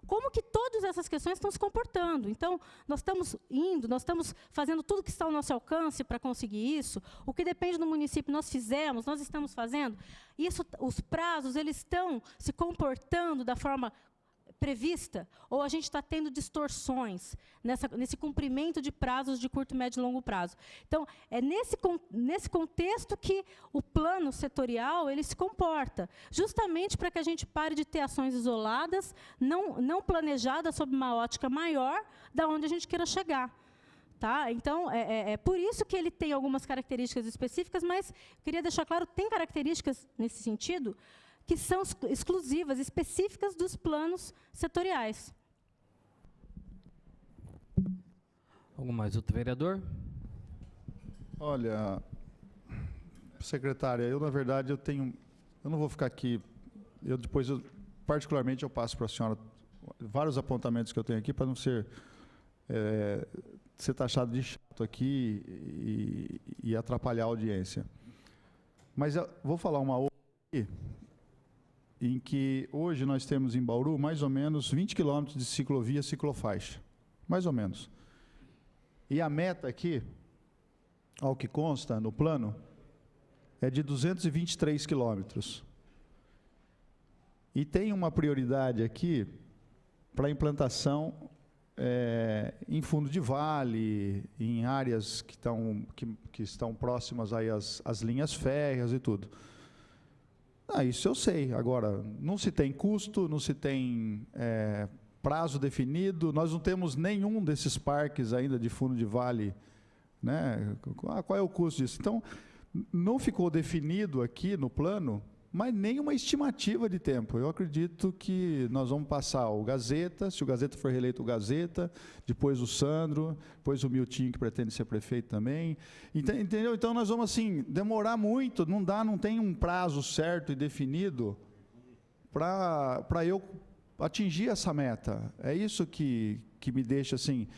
como que todas essas questões estão se comportando. Então, nós estamos fazendo tudo que está ao nosso alcance para conseguir isso. O que depende do município, nós estamos fazendo. Isso, os prazos, eles estão se comportando da forma prevista, ou a gente está tendo distorções nesse cumprimento de prazos de curto, médio e longo prazo. Então, é nesse contexto que o plano setorial ele se comporta, justamente para que a gente pare de ter ações isoladas, não planejadas sob uma ótica maior da onde a gente queira chegar. Tá? Então, é por isso que ele tem algumas características específicas, mas eu queria deixar claro, tem características nesse sentido, que são exclusivas, específicas dos planos setoriais. Algo mais, outro vereador? Olha, secretária, na verdade, eu não vou ficar aqui, particularmente, eu passo para a senhora vários apontamentos que eu tenho aqui, para não ser taxado de chato aqui e atrapalhar a audiência. Mas eu vou falar uma outra aqui, em que hoje nós temos em Bauru mais ou menos 20 quilômetros de ciclovia, ciclofaixa, mais ou menos. E a meta aqui, ao que consta no plano, é de 223 quilômetros. E tem uma prioridade aqui para a implantação em fundo de vale, em áreas que estão próximas aí às linhas férreas e tudo. Isso eu sei. Agora, não se tem custo, não se tem prazo definido, nós não temos nenhum desses parques ainda de fundo de vale, né? Qual é o custo disso? Então, não ficou definido aqui no plano, mas nenhuma estimativa de tempo. Eu acredito que nós vamos passar o Gazeta, se o Gazeta for reeleito, o Gazeta, depois o Sandro, depois o Miltinho, que pretende ser prefeito também. Entendeu? Então, nós vamos, assim, demorar muito, não tem um prazo certo e definido para eu atingir essa meta. É isso que me deixa, assim...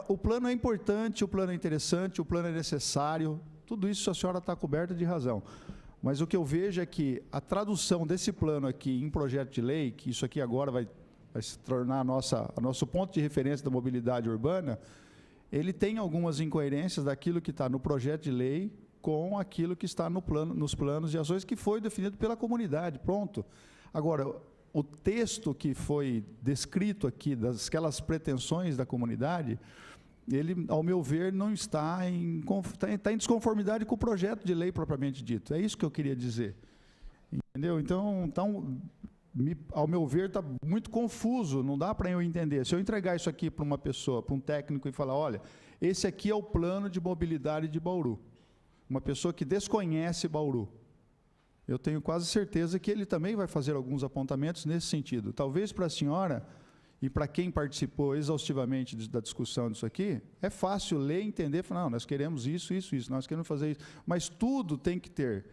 o plano é importante, o plano é interessante, o plano é necessário, tudo isso a senhora está coberta de razão. Mas o que eu vejo é que a tradução desse plano aqui em projeto de lei, que isso aqui agora vai se tornar nosso ponto de referência da mobilidade urbana, ele tem algumas incoerências daquilo que está no projeto de lei com aquilo que está nos planos de ações que foi definido pela comunidade, pronto. Agora, o texto que foi descrito aqui, daquelas pretensões da comunidade, ele, ao meu ver, não está em desconformidade com o projeto de lei propriamente dito. É isso que eu queria dizer. Entendeu? Então ao meu ver, está muito confuso, não dá para eu entender. Se eu entregar isso aqui para uma pessoa, para um técnico, e falar, olha, esse aqui é o plano de mobilidade de Bauru, uma pessoa que desconhece Bauru, eu tenho quase certeza que ele também vai fazer alguns apontamentos nesse sentido. Talvez para a senhora... E para quem participou exaustivamente da discussão disso aqui, é fácil ler e entender, falar, não, nós queremos isso, nós queremos fazer isso. Mas tudo tem que ter,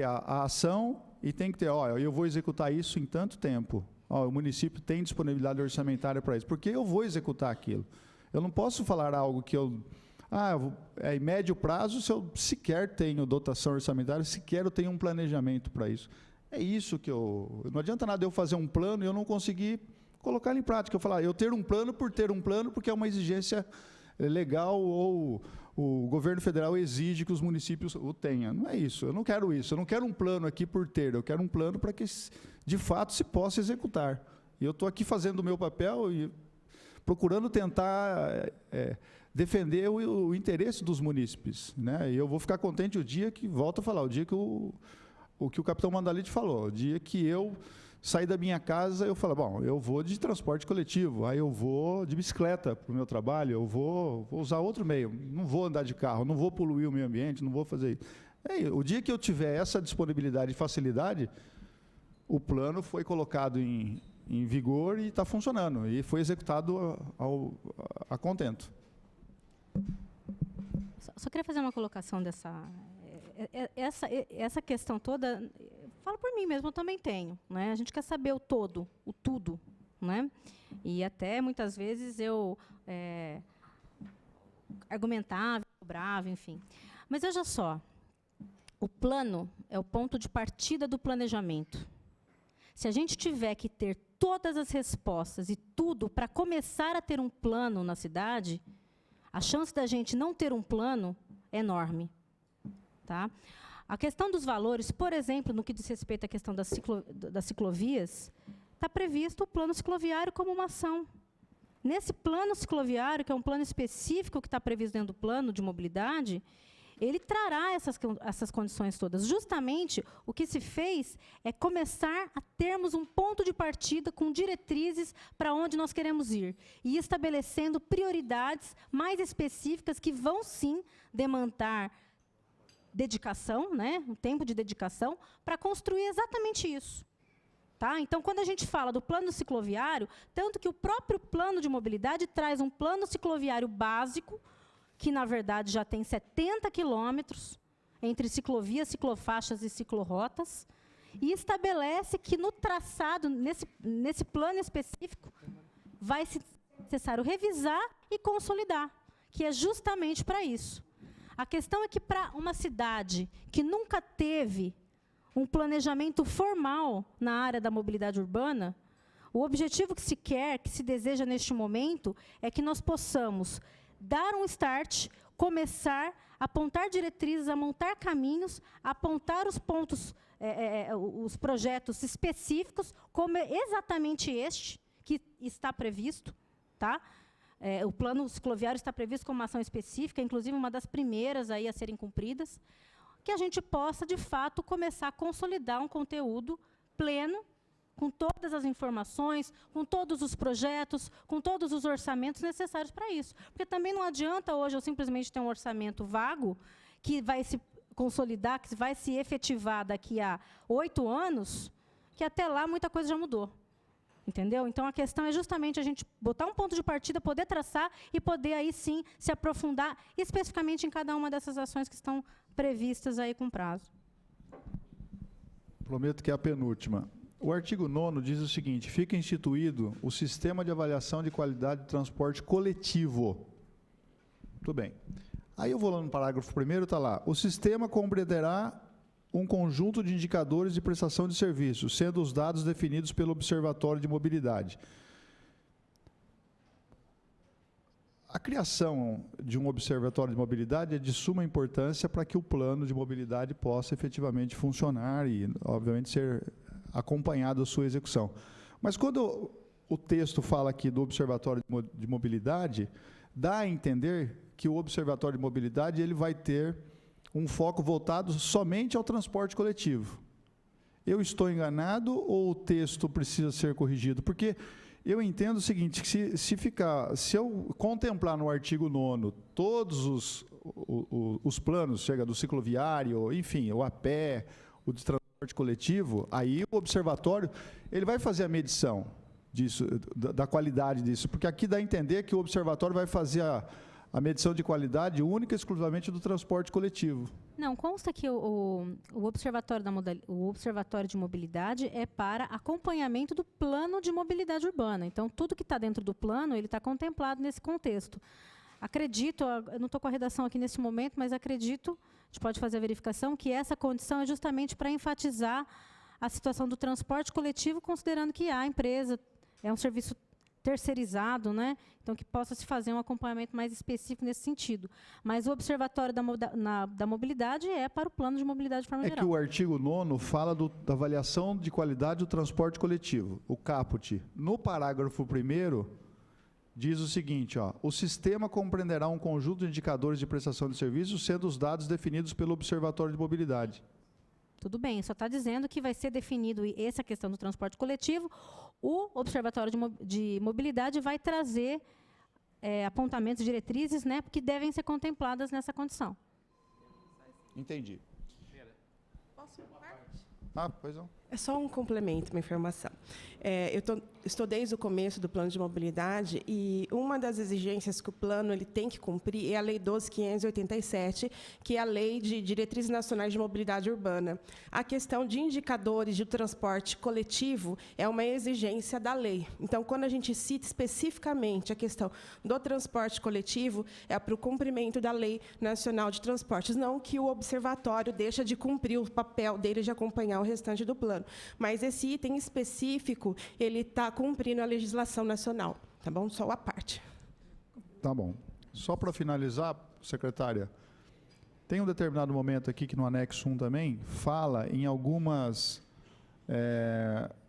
a ação e tem que ter, eu vou executar isso em tanto tempo. O município tem disponibilidade orçamentária para isso, porque eu vou executar aquilo. Eu não posso falar algo que em médio prazo, se eu sequer tenho dotação orçamentária, sequer eu tenho um planejamento para isso. É isso que não adianta nada eu fazer um plano e eu não conseguir colocar ele em prática. Eu falar, eu ter um plano por ter um plano, porque é uma exigência legal ou o governo federal exige que os municípios o tenham. Não é isso, eu não quero isso. Eu não quero um plano aqui por ter, eu quero um plano para que, de fato, se possa executar. E eu estou aqui fazendo o meu papel e procurando tentar defender o interesse dos munícipes, né? E eu vou ficar contente o dia que, volto a falar, o dia que o que o capitão Mandalite falou, o dia que eu sair da minha casa, eu falo, bom, eu vou de transporte coletivo, aí eu vou de bicicleta para o meu trabalho, eu vou usar outro meio, não vou andar de carro, não vou poluir o meio ambiente, não vou fazer isso. O dia que eu tiver essa disponibilidade e facilidade, o plano foi colocado em vigor e está funcionando, e foi executado a contento. Só queria fazer uma colocação essa questão toda, falo por mim mesmo, eu também tenho, né? A gente quer saber o todo, o tudo, né? E até muitas vezes eu argumentava, cobrava, enfim. Mas veja só, o plano é o ponto de partida do planejamento. Se a gente tiver que ter todas as respostas e tudo para começar a ter um plano na cidade, a chance da gente não ter um plano é enorme. Tá? A questão dos valores, por exemplo, no que diz respeito à questão das ciclovias, está previsto o plano cicloviário como uma ação. Nesse plano cicloviário, que é um plano específico que está previsto dentro do plano de mobilidade, ele trará essas condições todas. Justamente, o que se fez é começar a termos um ponto de partida com diretrizes para onde nós queremos ir. E estabelecendo prioridades mais específicas que vão, sim, demandar dedicação, né, um tempo de dedicação, para construir exatamente isso. Tá? Então, quando a gente fala do plano cicloviário, tanto que o próprio plano de mobilidade traz um plano cicloviário básico, que, na verdade, já tem 70 quilômetros entre ciclovias, ciclofaixas e ciclorotas, e estabelece que, no traçado, nesse plano específico, vai ser necessário revisar e consolidar, que é justamente para isso. A questão é que, para uma cidade que nunca teve um planejamento formal na área da mobilidade urbana, o objetivo que se quer, que se deseja neste momento, é que nós possamos dar um start, começar a apontar diretrizes, a montar caminhos, a apontar os pontos, os projetos específicos, como é exatamente este que está previsto. Tá? O plano cicloviário está previsto como uma ação específica, inclusive uma das primeiras aí a serem cumpridas, que a gente possa, de fato, começar a consolidar um conteúdo pleno, com todas as informações, com todos os projetos, com todos os orçamentos necessários para isso. Porque também não adianta hoje eu simplesmente ter um orçamento vago que vai se consolidar, que vai se efetivar daqui a 8 anos, que até lá muita coisa já mudou. Entendeu? Então, a questão é justamente a gente botar um ponto de partida, poder traçar e poder, aí sim, se aprofundar especificamente em cada uma dessas ações que estão previstas aí com prazo. Prometo que é a penúltima. O artigo 9º diz o seguinte: fica instituído o sistema de avaliação de qualidade de transporte coletivo. Muito bem. Aí eu vou lá no parágrafo 1º, está lá. O sistema compreenderá um conjunto de indicadores de prestação de serviços, sendo os dados definidos pelo Observatório de Mobilidade. A criação de um observatório de mobilidade é de suma importância para que o plano de mobilidade possa efetivamente funcionar e, obviamente, ser acompanhado a sua execução. Mas quando o texto fala aqui do Observatório de Mobilidade, dá a entender que o Observatório de Mobilidade ele vai ter um foco voltado somente ao transporte coletivo. Eu estou enganado ou o texto precisa ser corrigido? Porque eu entendo o seguinte, que se eu contemplar no artigo 9º todos os planos, chega do cicloviário, enfim, o a pé, o de transporte coletivo, aí o observatório ele vai fazer a medição disso, da qualidade disso, porque aqui dá a entender que o observatório vai fazer a medição de qualidade única e exclusivamente do transporte coletivo. Não, consta que o Observatório de Mobilidade é para acompanhamento do plano de mobilidade urbana. Então, tudo que está dentro do plano, ele está contemplado nesse contexto. Acredito, eu não estou com a redação aqui nesse momento, mas acredito, a gente pode fazer a verificação, que essa condição é justamente para enfatizar a situação do transporte coletivo, considerando que a empresa é um serviço terceirizado, né? Então, que possa se fazer um acompanhamento mais específico nesse sentido. Mas o Observatório da Mobilidade é para o plano de mobilidade de forma geral. É que o artigo 9º fala da avaliação de qualidade do transporte coletivo, o caput. No parágrafo 1º, diz o seguinte, ó, o sistema compreenderá um conjunto de indicadores de prestação de serviços, sendo os dados definidos pelo Observatório de Mobilidade. Tudo bem, só está dizendo que vai ser definido essa questão do transporte coletivo. O Observatório de Mobilidade vai trazer apontamentos, diretrizes, né, que devem ser contempladas nessa condição. Entendi. Posso falar? Pois não. É só um complemento, uma informação. Eu estou desde o começo do plano de mobilidade e uma das exigências que o plano ele tem que cumprir é a Lei 12.587, que é a Lei de Diretrizes Nacionais de Mobilidade Urbana. A questão de indicadores de transporte coletivo é uma exigência da lei. Então, quando a gente cita especificamente a questão do transporte coletivo, é para o cumprimento da Lei Nacional de Transportes, não que o observatório deixa de cumprir o papel dele de acompanhar o restante do plano. Mas esse item específico, ele está cumprindo a legislação nacional, tá bom? Só a parte. Tá bom. Só para finalizar, secretária, tem um determinado momento aqui que no anexo 1 também fala em algumas,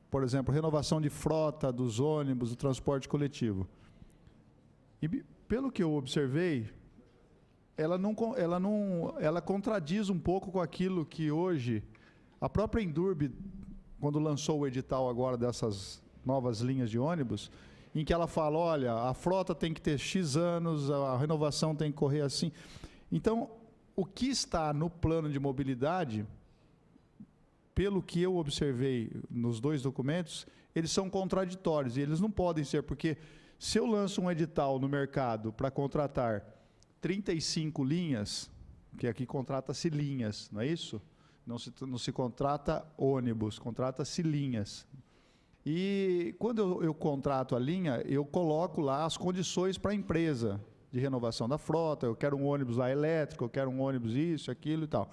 por exemplo, renovação de frota dos ônibus, do transporte coletivo. E pelo que eu observei, ela contradiz um pouco com aquilo que hoje a própria Indurb, quando lançou o edital agora dessas novas linhas de ônibus, em que ela fala, olha, a frota tem que ter X anos, a renovação tem que correr assim. Então, o que está no plano de mobilidade, pelo que eu observei nos dois documentos, eles são contraditórios, e eles não podem ser, porque se eu lanço um edital no mercado para contratar 35 linhas, que aqui contrata-se linhas, não é isso? Não se contrata ônibus, contrata-se linhas. E quando eu contrato a linha, eu coloco lá as condições para a empresa de renovação da frota, eu quero um ônibus lá elétrico, eu quero um ônibus isso, aquilo e tal.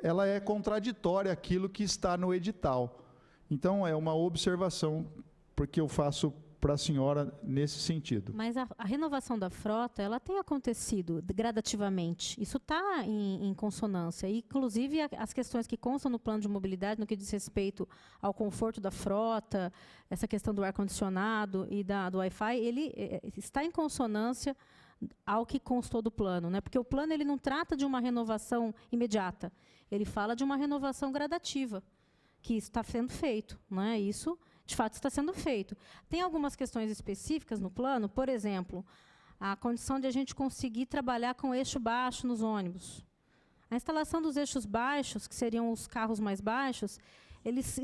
Ela é contraditória àquilo que está no edital. Então, é uma observação porque eu faço para a senhora nesse sentido. Mas a renovação da frota, ela tem acontecido gradativamente. Isso está em consonância. E, inclusive, as questões que constam no plano de mobilidade, no que diz respeito ao conforto da frota, essa questão do ar-condicionado e do Wi-Fi, ele está em consonância ao que constou do plano, né? Porque o plano ele não trata de uma renovação imediata. Ele fala de uma renovação gradativa, que está sendo feito, né? Isso de fato está sendo feito. Tem algumas questões específicas no plano, por exemplo, a condição de a gente conseguir trabalhar com eixo baixo nos ônibus. A instalação dos eixos baixos, que seriam os carros mais baixos, eles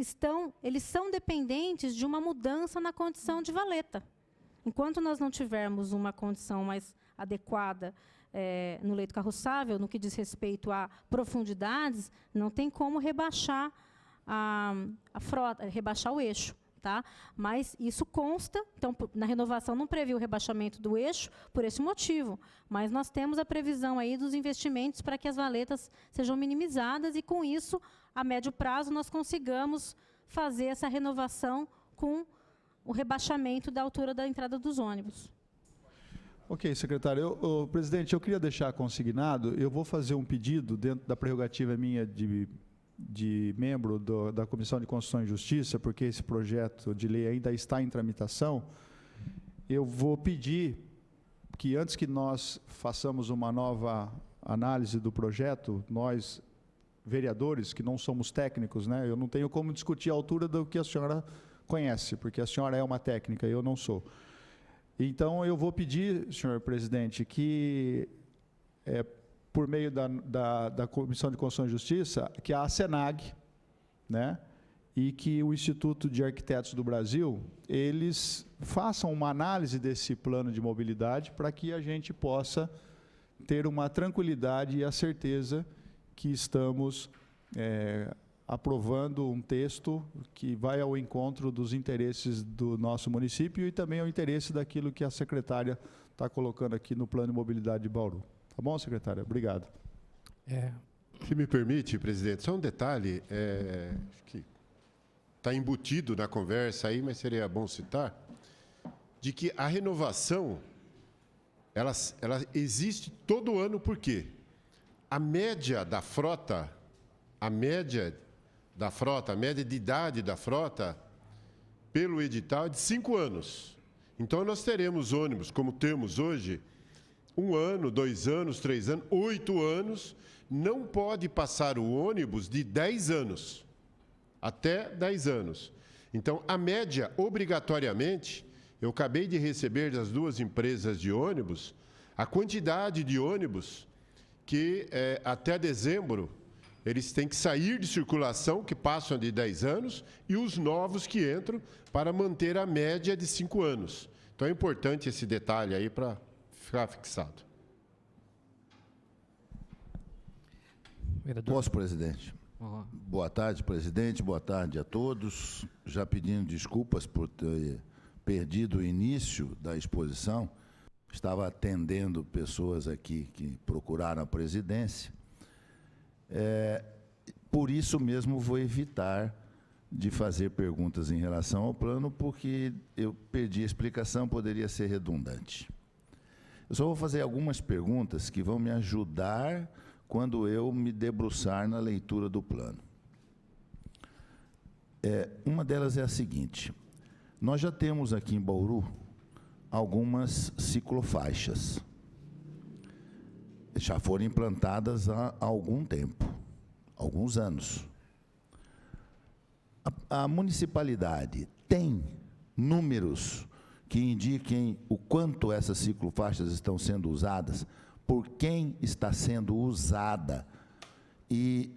são dependentes de uma mudança na condição de valeta. Enquanto nós não tivermos uma condição mais adequada no leito carroçável, no que diz respeito a profundidades, não tem como rebaixar a frota, rebaixar o eixo. Tá? Mas isso consta, então, na renovação não previu o rebaixamento do eixo por esse motivo, mas nós temos a previsão aí dos investimentos para que as valetas sejam minimizadas e, com isso, a médio prazo, nós consigamos fazer essa renovação com o rebaixamento da altura da entrada dos ônibus. Ok, secretário. Presidente, eu queria deixar consignado, eu vou fazer um pedido dentro da prerrogativa minha de membro da Comissão de Constituição e Justiça, porque esse projeto de lei ainda está em tramitação, eu vou pedir que, antes que nós façamos uma nova análise do projeto, nós, vereadores, que não somos técnicos, né, eu não tenho como discutir a altura do que a senhora conhece, porque a senhora é uma técnica, eu não sou. Então, eu vou pedir, senhor presidente, que por meio da Comissão de Constituição e Justiça, que a ACENAG, né, e que o Instituto de Arquitetos do Brasil, eles façam uma análise desse plano de mobilidade para que a gente possa ter uma tranquilidade e a certeza que estamos aprovando um texto que vai ao encontro dos interesses do nosso município e também ao interesse daquilo que a secretária está colocando aqui no plano de mobilidade de Bauru. Tá bom, secretária? Obrigado. Se me permite, presidente, só um detalhe, acho que está embutido na conversa aí, mas seria bom citar, de que a renovação, ela existe todo ano, por quê? A média de idade da frota, pelo edital, é de 5 anos. Então, nós teremos ônibus, como temos hoje, 1 ano, 2 anos, 3 anos, 8 anos não pode passar o ônibus de 10 anos, até 10 anos. Então, a média, obrigatoriamente, eu acabei de receber das duas empresas de ônibus, a quantidade de ônibus que até dezembro eles têm que sair de circulação, que passam de 10 anos, e os novos que entram para manter a média de 5 anos. Então, é importante esse detalhe aí para ficar fixado. Vereador. Posso, presidente? Uhum. Boa tarde, presidente. Boa tarde a todos. Já pedindo desculpas por ter perdido o início da exposição. Estava atendendo pessoas aqui que procuraram a presidência. Por isso mesmo vou evitar de fazer perguntas em relação ao plano, porque eu perdi a explicação, poderia ser redundante. Eu só vou fazer algumas perguntas que vão me ajudar quando eu me debruçar na leitura do plano. Uma delas é a seguinte: nós já temos aqui em Bauru algumas ciclofaixas. Já foram implantadas há algum tempo, alguns anos. A municipalidade tem números que indiquem o quanto essas ciclofaixas estão sendo usadas, por quem está sendo usada e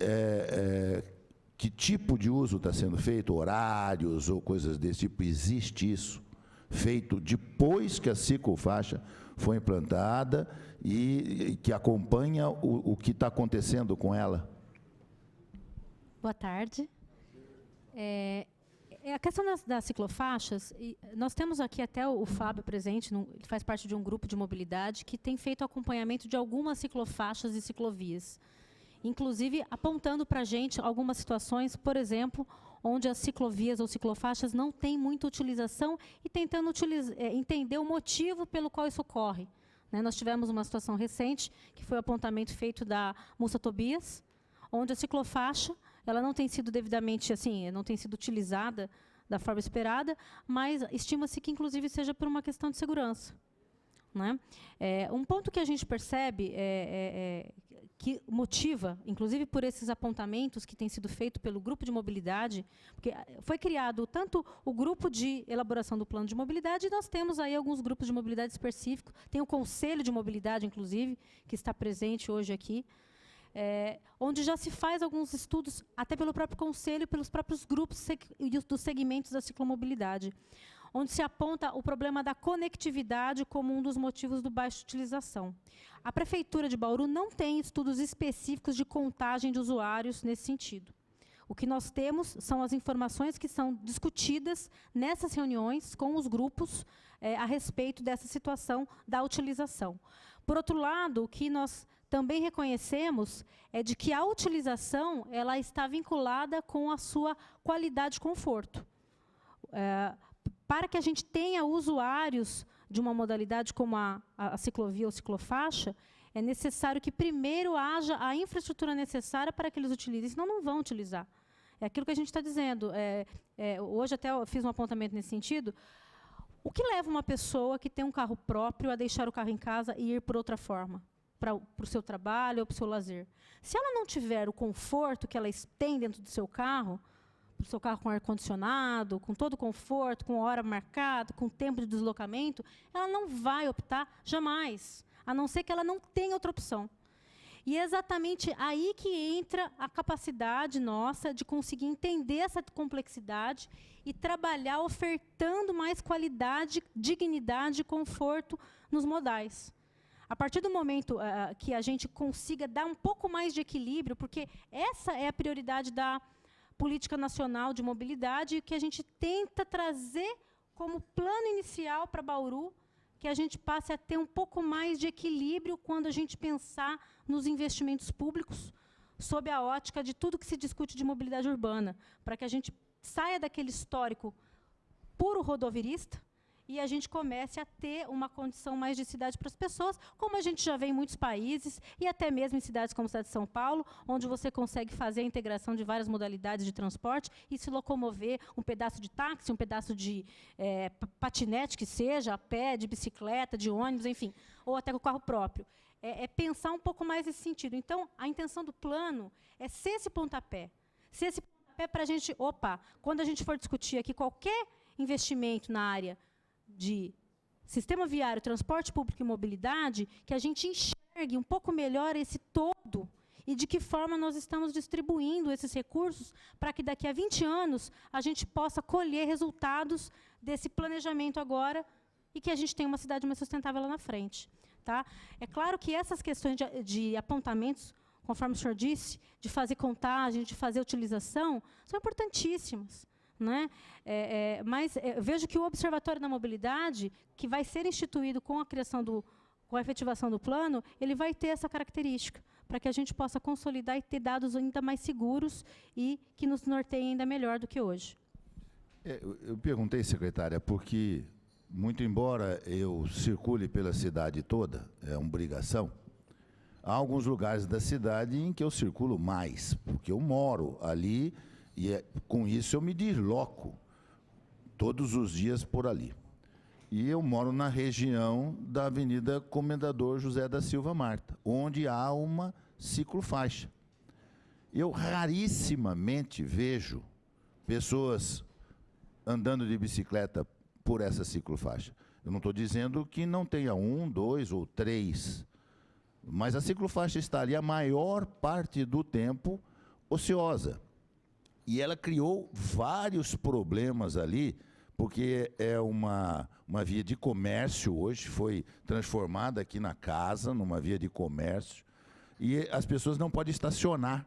que tipo de uso está sendo feito, horários ou coisas desse tipo. Existe isso feito depois que a ciclofaixa foi implantada e que acompanha o que está acontecendo com ela? Boa tarde. A questão das ciclofaixas, nós temos aqui até o Fábio presente, ele faz parte de um grupo de mobilidade que tem feito acompanhamento de algumas ciclofaixas e ciclovias, inclusive apontando para a gente algumas situações, por exemplo, onde as ciclovias ou ciclofaixas não têm muita utilização e tentando entender o motivo pelo qual isso ocorre. Nós tivemos uma situação recente, que foi o apontamento feito da Mussa Tobias, onde a ciclofaixa ela não tem sido devidamente, não tem sido utilizada da forma esperada, mas estima-se que, inclusive, seja por uma questão de segurança. Um ponto que a gente percebe que motiva, inclusive por esses apontamentos que têm sido feitos pelo grupo de mobilidade, porque foi criado tanto o grupo de elaboração do plano de mobilidade, e nós temos aí alguns grupos de mobilidade específicos, tem o Conselho de Mobilidade, inclusive, que está presente hoje aqui, onde já se faz alguns estudos, até pelo próprio Conselho, pelos próprios grupos dos segmentos da ciclomobilidade, onde se aponta o problema da conectividade como um dos motivos do baixa utilização. A Prefeitura de Bauru não tem estudos específicos de contagem de usuários nesse sentido. O que nós temos são as informações que são discutidas nessas reuniões com os grupos a respeito dessa situação da utilização. Por outro lado, o que nós também reconhecemos é de que a utilização ela está vinculada com a sua qualidade e conforto. Para que a gente tenha usuários de uma modalidade como a ciclovia ou ciclofaixa, é necessário que primeiro haja a infraestrutura necessária para que eles utilizem, senão não vão utilizar. É aquilo que a gente está dizendo. Hoje até eu fiz um apontamento nesse sentido. O que leva uma pessoa que tem um carro próprio a deixar o carro em casa e ir por outra forma? Para o seu trabalho ou para o seu lazer. Se ela não tiver o conforto que ela tem dentro do seu carro com ar-condicionado, com todo o conforto, com hora marcada, com tempo de deslocamento, ela não vai optar jamais, a não ser que ela não tenha outra opção. E é exatamente aí que entra a capacidade nossa de conseguir entender essa complexidade e trabalhar ofertando mais qualidade, dignidade e conforto nos modais. A partir do momento que a gente consiga dar um pouco mais de equilíbrio, porque essa é a prioridade da Política Nacional de Mobilidade, que a gente tenta trazer como plano inicial para Bauru, que a gente passe a ter um pouco mais de equilíbrio quando a gente pensar nos investimentos públicos, sob a ótica de tudo que se discute de mobilidade urbana, para que a gente saia daquele histórico puro rodoviarista e a gente comece a ter uma condição mais de cidade para as pessoas, como a gente já vê em muitos países, e até mesmo em cidades como a cidade de São Paulo, onde você consegue fazer a integração de várias modalidades de transporte e se locomover um pedaço de táxi, um pedaço de patinete, que seja, a pé, de bicicleta, de ônibus, enfim, ou até com o carro próprio. É pensar um pouco mais nesse sentido. Então, a intenção do plano é ser esse pontapé. Ser esse pontapé para a gente, quando a gente for discutir aqui qualquer investimento na área de sistema viário, transporte público e mobilidade, que a gente enxergue um pouco melhor esse todo e de que forma nós estamos distribuindo esses recursos para que daqui a 20 anos a gente possa colher resultados desse planejamento agora e que a gente tenha uma cidade mais sustentável lá na frente. Tá? É claro que essas questões de apontamentos, conforme o senhor disse, de fazer contagem, de fazer utilização, são importantíssimas. Né? Mas vejo que o Observatório da Mobilidade, que vai ser instituído com a com a efetivação do plano, ele vai ter essa característica, para que a gente possa consolidar e ter dados ainda mais seguros e que nos norteiem ainda melhor do que hoje. Eu perguntei, secretária, porque, muito embora eu circule pela cidade toda, é uma obrigação, há alguns lugares da cidade em que eu circulo mais, porque eu moro ali. E com isso eu me desloco todos os dias por ali. E eu moro na região da Avenida Comendador José da Silva Marta, onde há uma ciclofaixa. Eu rarissimamente vejo pessoas andando de bicicleta por essa ciclofaixa. Eu não estou dizendo que não tenha 1, 2 ou 3, mas a ciclofaixa está ali a maior parte do tempo ociosa. E ela criou vários problemas ali, porque é uma via de comércio hoje, foi transformada aqui na casa, numa via de comércio, e as pessoas não podem estacionar,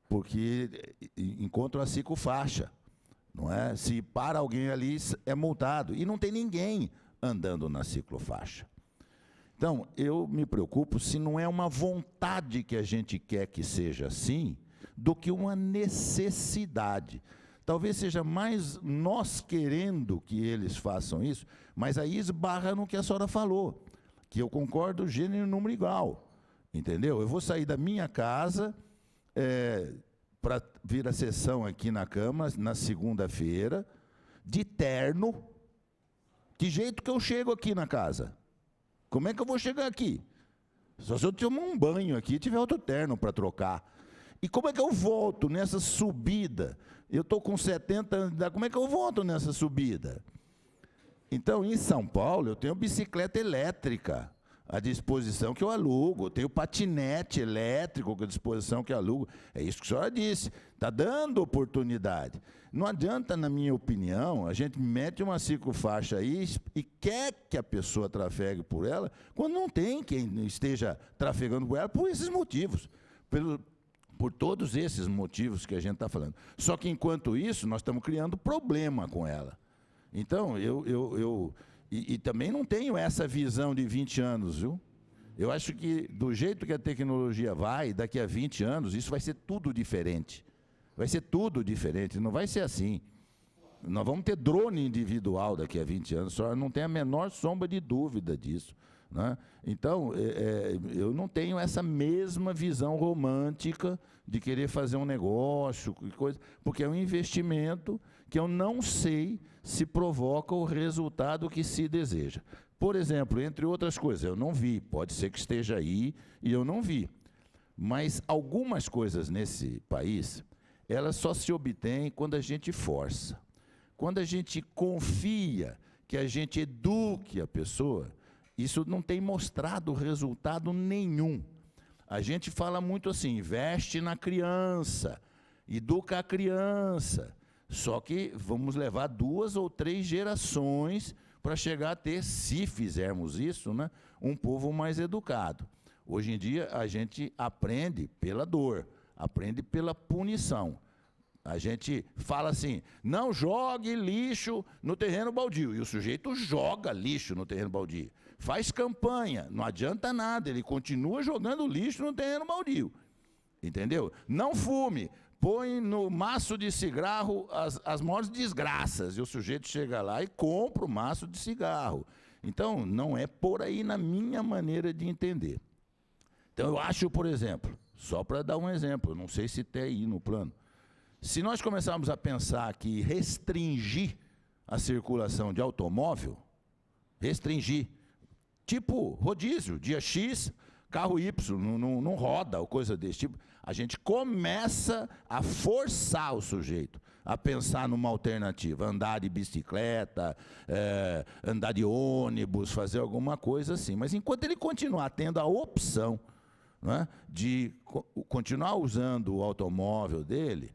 porque encontram a ciclofaixa, não é? Se para alguém ali, é multado, e não tem ninguém andando na ciclofaixa. Então, eu me preocupo se não é uma vontade que a gente quer que seja assim, do que uma necessidade. Talvez seja mais nós querendo que eles façam isso, mas aí esbarra no que a senhora falou, que eu concordo gênero, número igual, entendeu? Eu vou sair da minha casa para vir à sessão aqui na Câmara, na segunda-feira, de terno. Que jeito que eu chego aqui na casa? Como é que eu vou chegar aqui? Só se eu tomar um banho aqui e tiver outro terno para trocar. E como é que eu volto nessa subida? Eu estou com 70 anos de idade, como é que eu volto nessa subida? Então, em São Paulo, eu tenho bicicleta elétrica à disposição que eu alugo, eu tenho patinete elétrico à disposição que eu alugo. É isso que a senhora disse, está dando oportunidade. Não adianta, na minha opinião, a gente mete uma ciclofaixa aí e quer que a pessoa trafegue por ela, quando não tem quem esteja trafegando por ela por esses motivos. Por todos esses motivos que a gente está falando. Só que, enquanto isso, nós estamos criando problema com ela. Então, eu também não tenho essa visão de 20 anos, viu? Eu acho que, do jeito que a tecnologia vai, daqui a 20 anos, isso vai ser tudo diferente. Vai ser tudo diferente, não vai ser assim. Nós vamos ter drone individual daqui a 20 anos, só não tem a menor sombra de dúvida disso. Né? Então, eu não tenho essa mesma visão romântica de querer fazer um negócio, porque é um investimento que eu não sei se provoca o resultado que se deseja. Por exemplo, entre outras coisas, eu não vi, pode ser que esteja aí e eu não vi, mas algumas coisas nesse país, elas só se obtêm quando a gente força. Quando a gente confia que a gente eduque a pessoa, isso não tem mostrado resultado nenhum. A gente fala muito assim, investe na criança, educa a criança. Só que vamos levar 2 ou 3 gerações para chegar a ter, se fizermos isso, né, um povo mais educado. Hoje em dia, a gente aprende pela dor, aprende pela punição. A gente fala assim, não jogue lixo no terreno baldio. E o sujeito joga lixo no terreno baldio. Faz campanha, não adianta nada, ele continua jogando lixo no terreno baldio. Entendeu? Não fume, põe no maço de cigarro as maiores desgraças, e o sujeito chega lá e compra o maço de cigarro. Então, não é por aí na minha maneira de entender. Então, eu acho, por exemplo, só para dar um exemplo, não sei se tem aí no plano, se nós começarmos a pensar que restringir a circulação de automóvel, restringir, tipo rodízio, dia X, carro Y, não roda, ou coisa desse tipo, a gente começa a forçar o sujeito a pensar numa alternativa, andar de bicicleta, andar de ônibus, fazer alguma coisa assim. Mas enquanto ele continuar tendo a opção, né, de continuar usando o automóvel dele,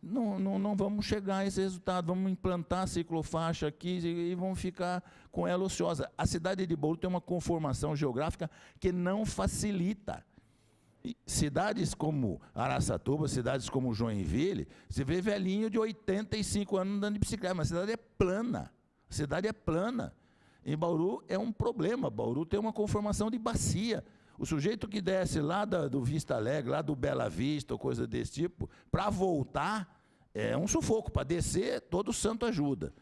não vamos chegar a esse resultado. Vamos implantar a ciclofaixa aqui e vamos ficar com ela ociosa. A cidade de Bauru tem uma conformação geográfica que não facilita. E cidades como Araçatuba, cidades como Joinville, você vê velhinho de 85 anos andando de bicicleta, mas a cidade é plana. A cidade é plana. Em Bauru é um problema. Bauru tem uma conformação de bacia. O sujeito que desce lá do Vista Alegre, lá do Bela Vista, ou coisa desse tipo, para voltar é um sufoco. Para descer, todo santo ajuda.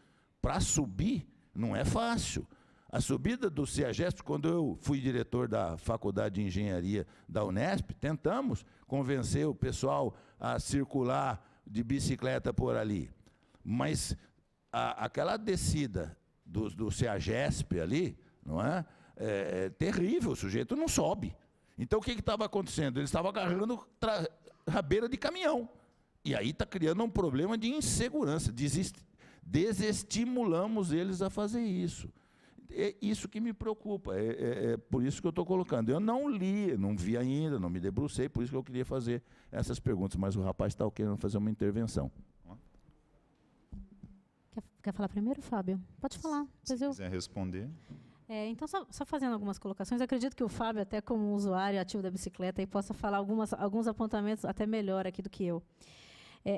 Para subir, não é fácil. A subida do CEAGESP, quando eu fui diretor da Faculdade de Engenharia da Unesp, tentamos convencer o pessoal a circular de bicicleta por ali. Mas aquela descida do CEAGESP ali, não é? É terrível, o sujeito não sobe. Então, o que estava acontecendo? Ele estava agarrando rabeira de caminhão. E aí está criando um problema de insegurança. Desestimulamos eles a fazer isso. É isso que me preocupa, é por isso que eu estou colocando. Eu não li, não vi ainda, não me debrucei, por isso que eu queria fazer essas perguntas, mas o rapaz está querendo fazer uma intervenção. Quer falar primeiro, Fábio? Pode falar. Se quiser responder. Então, só fazendo algumas colocações, eu acredito que o Fábio, até como usuário ativo da bicicleta, aí possa falar alguns apontamentos até melhor aqui do que eu.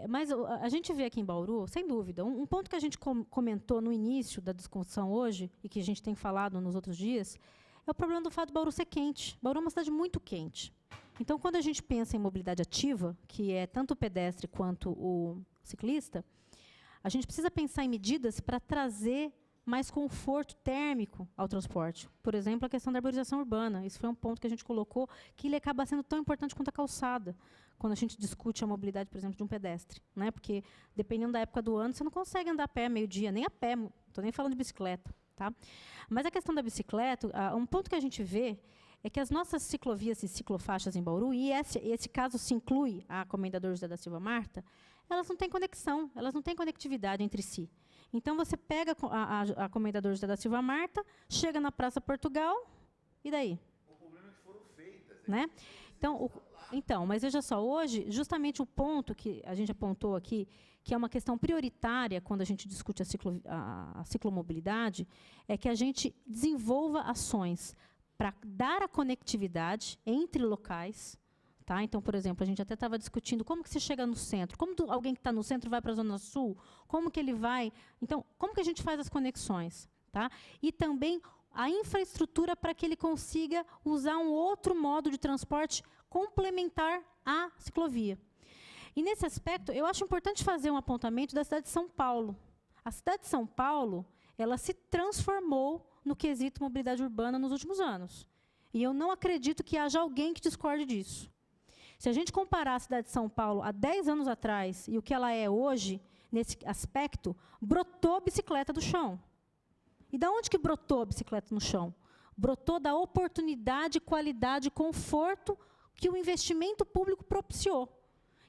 Mas a gente vê aqui em Bauru, sem dúvida, um ponto que a gente comentou no início da discussão hoje, e que a gente tem falado nos outros dias, é o problema do fato de Bauru ser quente. Bauru é uma cidade muito quente. Então, quando a gente pensa em mobilidade ativa, que é tanto o pedestre quanto o ciclista, a gente precisa pensar em medidas para trazer mais conforto térmico ao transporte. Por exemplo, a questão da arborização urbana. Isso foi um ponto que a gente colocou, que ele acaba sendo tão importante quanto a calçada, quando a gente discute a mobilidade, por exemplo, de um pedestre. Né? Porque, dependendo da época do ano, você não consegue andar a pé meio-dia, nem a pé, não estou nem falando de bicicleta. Tá? Mas a questão da bicicleta, um ponto que a gente vê é que as nossas ciclovias e ciclofaixas em Bauru, e esse caso se inclui a Comendador José da Silva Marta, elas não têm conexão, elas não têm conectividade entre si. Então, você pega a Comendador José da Silva Marta, chega na Praça Portugal, e daí? O problema é que foram feitas. Né? Então, mas veja só, hoje, justamente o ponto que a gente apontou aqui, que é uma questão prioritária quando a gente discute a ciclomobilidade, é que a gente desenvolva ações para dar a conectividade entre locais. Tá? Então, por exemplo, a gente até estava discutindo como que se chega no centro, como alguém que está no centro vai para a Zona Sul, como que ele vai... Então, como que a gente faz as conexões? Tá? E também a infraestrutura para que ele consiga usar um outro modo de transporte complementar à ciclovia. E, nesse aspecto, eu acho importante fazer um apontamento da cidade de São Paulo. A cidade de São Paulo, ela se transformou no quesito mobilidade urbana nos últimos anos. E eu não acredito que haja alguém que discorde disso. Se a gente comparar a cidade de São Paulo há 10 anos atrás e o que ela é hoje, nesse aspecto, brotou a bicicleta do chão. E da onde que brotou a bicicleta no chão? Brotou da oportunidade, qualidade, conforto que o investimento público propiciou.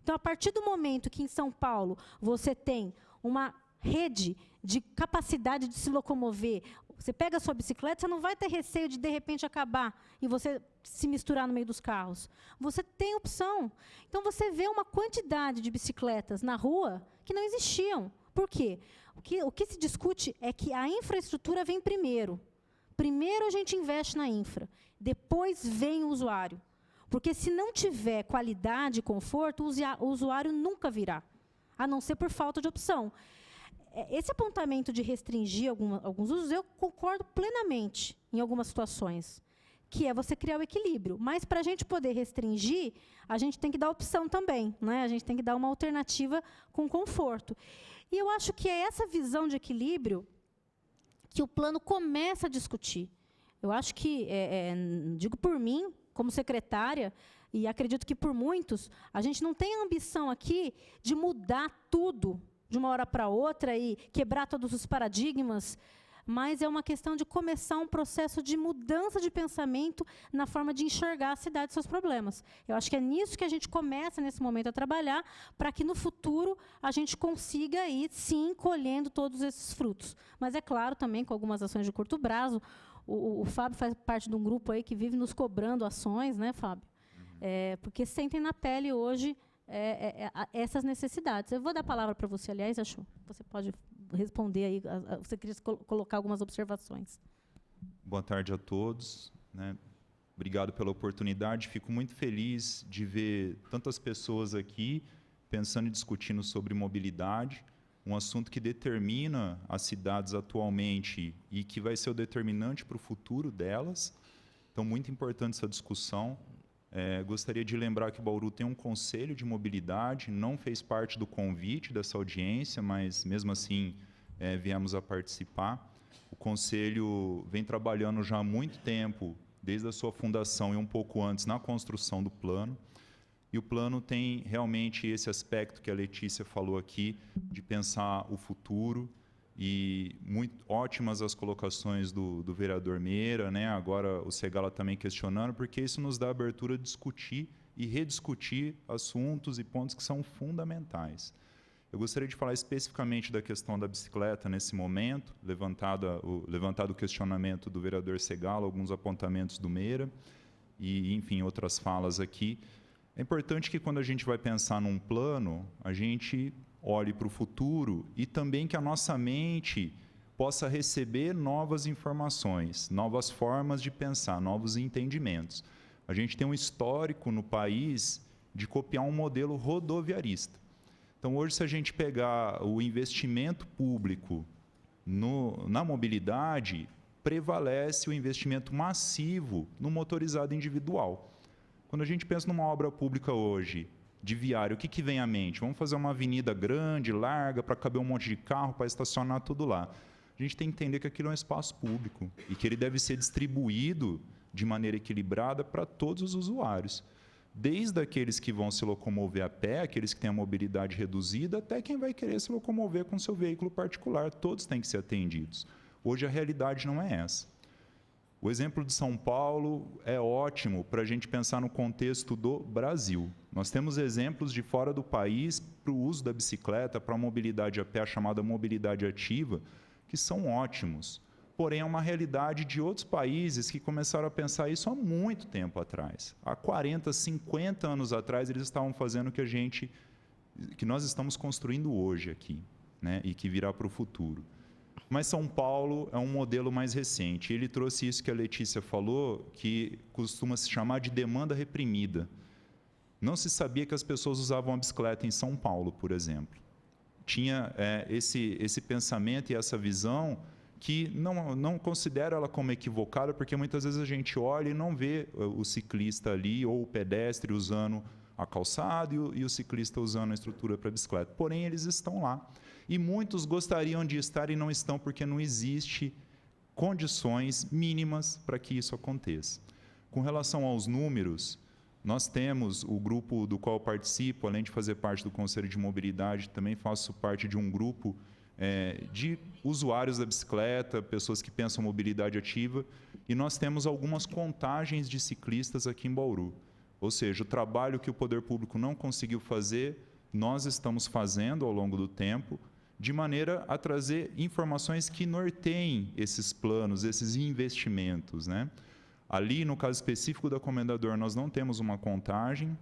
Então, a partir do momento que em São Paulo você tem uma rede de capacidade de se locomover, você pega a sua bicicleta, você não vai ter receio de repente, acabar e você se misturar no meio dos carros. Você tem opção. Então, você vê uma quantidade de bicicletas na rua que não existiam. Por quê? O que se discute é que a infraestrutura vem primeiro. Primeiro a gente investe na infra, depois vem o usuário. Porque se não tiver qualidade e conforto, o usuário nunca virá, a não ser por falta de opção. Esse apontamento de restringir alguns usos, eu concordo plenamente em algumas situações. que é você criar o equilíbrio. Mas, para a gente poder restringir, a gente tem que dar opção também, né? A gente tem que dar uma alternativa com conforto. E eu acho que é essa visão de equilíbrio que o plano começa a discutir. Eu acho que, digo por mim, como secretária, e acredito que por muitos, a gente não tem a ambição aqui de mudar tudo de uma hora para outra e quebrar todos os paradigmas, mas é uma questão de começar um processo de mudança de pensamento na forma de enxergar a cidade e seus problemas. Eu acho que é nisso que a gente começa, nesse momento, a trabalhar, para que, no futuro, a gente consiga ir, sim, colhendo todos esses frutos. Mas, é claro, também, com algumas ações de curto prazo. O Fábio faz parte de um grupo aí que vive nos cobrando ações, né, Fábio? Porque sentem na pele hoje essas necessidades. Eu vou dar a palavra para você, aliás, acho. Você pode responder aí, você queria colocar algumas observações. Boa tarde a todos, né? Obrigado pela oportunidade. Fico muito feliz de ver tantas pessoas aqui pensando e discutindo sobre mobilidade, um assunto que determina as cidades atualmente e que vai ser o determinante para o futuro delas. Então, muito importante essa discussão. Gostaria de lembrar que Bauru tem um conselho de mobilidade, não fez parte do convite dessa audiência, mas, mesmo assim, viemos a participar. O conselho vem trabalhando já há muito tempo, desde a sua fundação e um pouco antes, na construção do plano. E o plano tem realmente esse aspecto que a Letícia falou aqui, de pensar o futuro, e muito ótimas as colocações do vereador Meira, né? Agora o Segala também questionando, porque isso nos dá a abertura de discutir e rediscutir assuntos e pontos que são fundamentais. Eu gostaria de falar especificamente da questão da bicicleta nesse momento, levantado o questionamento do vereador Segala, alguns apontamentos do Meira e, enfim, outras falas aqui. É importante que, quando a gente vai pensar num plano, a gente olhe para o futuro e também que a nossa mente possa receber novas informações, novas formas de pensar, novos entendimentos. A gente tem um histórico no país de copiar um modelo rodoviarista. Então, hoje, se a gente pegar o investimento público na mobilidade, prevalece o investimento massivo no motorizado individual. Quando a gente pensa numa obra pública hoje, de viário, o que vem à mente? Vamos fazer uma avenida grande, larga, para caber um monte de carro, para estacionar tudo lá. A gente tem que entender que aquilo é um espaço público e que ele deve ser distribuído de maneira equilibrada para todos os usuários, desde aqueles que vão se locomover a pé, aqueles que têm a mobilidade reduzida, até quem vai querer se locomover com seu veículo particular. Todos têm que ser atendidos. Hoje a realidade não é essa. O exemplo de São Paulo é ótimo para a gente pensar no contexto do Brasil. Nós temos exemplos de fora do país para o uso da bicicleta, para a mobilidade a pé, a chamada mobilidade ativa, que são ótimos. Porém, é uma realidade de outros países que começaram a pensar isso há muito tempo atrás. Há 40, 50 anos atrás, eles estavam fazendo o que nós estamos construindo hoje aqui, né? E que virá para o futuro. Mas São Paulo é um modelo mais recente. Ele trouxe isso que a Letícia falou, que costuma se chamar de demanda reprimida. Não se sabia que as pessoas usavam a bicicleta em São Paulo, por exemplo. Tinha esse pensamento e essa visão que não considero ela como equivocada, porque muitas vezes a gente olha e não vê o ciclista ali, ou o pedestre usando a calçada e o ciclista usando a estrutura para a bicicleta. Porém, eles estão lá. E muitos gostariam de estar e não estão, porque não existe condições mínimas para que isso aconteça. Com relação aos números, nós temos o grupo do qual eu participo, além de fazer parte do Conselho de Mobilidade, também faço parte de um grupo de usuários da bicicleta, pessoas que pensam mobilidade ativa, e nós temos algumas contagens de ciclistas aqui em Bauru. Ou seja, o trabalho que o poder público não conseguiu fazer, nós estamos fazendo ao longo do tempo, de maneira a trazer informações que norteiem esses planos, esses investimentos, né? Ali, no caso específico da Comendador, nós não temos uma contagem,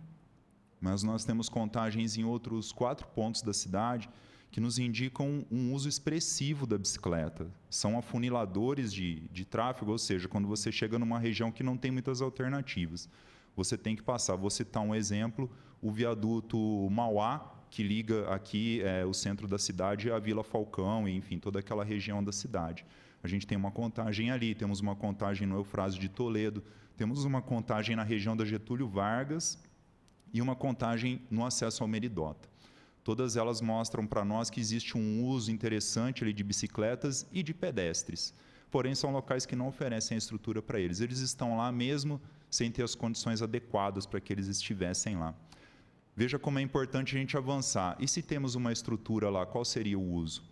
mas nós temos contagens em outros 4 pontos da cidade que nos indicam um uso expressivo da bicicleta. São afuniladores de tráfego, ou seja, quando você chega numa região que não tem muitas alternativas, você tem que passar. Vou citar um exemplo, o viaduto Mauá, que liga aqui o centro da cidade à Vila Falcão, e, enfim, toda aquela região da cidade. A gente tem uma contagem ali, temos uma contagem no Eufrásio de Toledo, Temos uma contagem na região da Getúlio Vargas e uma contagem no acesso ao Meridota. Todas elas mostram para nós que existe um uso interessante ali de bicicletas e de pedestres. Porém, são locais que não oferecem a estrutura para eles. Eles estão lá mesmo sem ter as condições adequadas para que eles estivessem lá. Veja como é importante a gente avançar. E se temos uma estrutura lá, qual seria o uso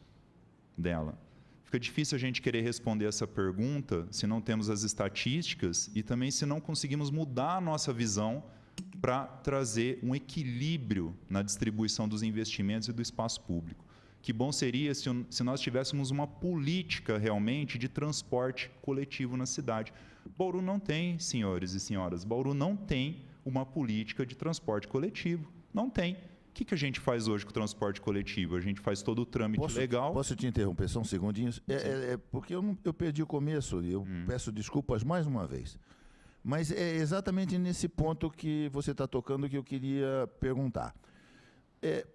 dela? Fica difícil a gente querer responder essa pergunta se não temos as estatísticas e também se não conseguimos mudar a nossa visão para trazer um equilíbrio na distribuição dos investimentos e do espaço público. Que bom seria se nós tivéssemos uma política realmente de transporte coletivo na cidade. Bauru não tem, senhores e senhoras, Bauru não tem uma política de transporte coletivo. Não tem. O que a gente faz hoje com o transporte coletivo? A gente faz todo o trâmite legal. Posso te interromper só um segundinho? Porque eu perdi o começo, eu peço desculpas mais uma vez. Mas é exatamente nesse ponto que você está tocando que eu queria perguntar.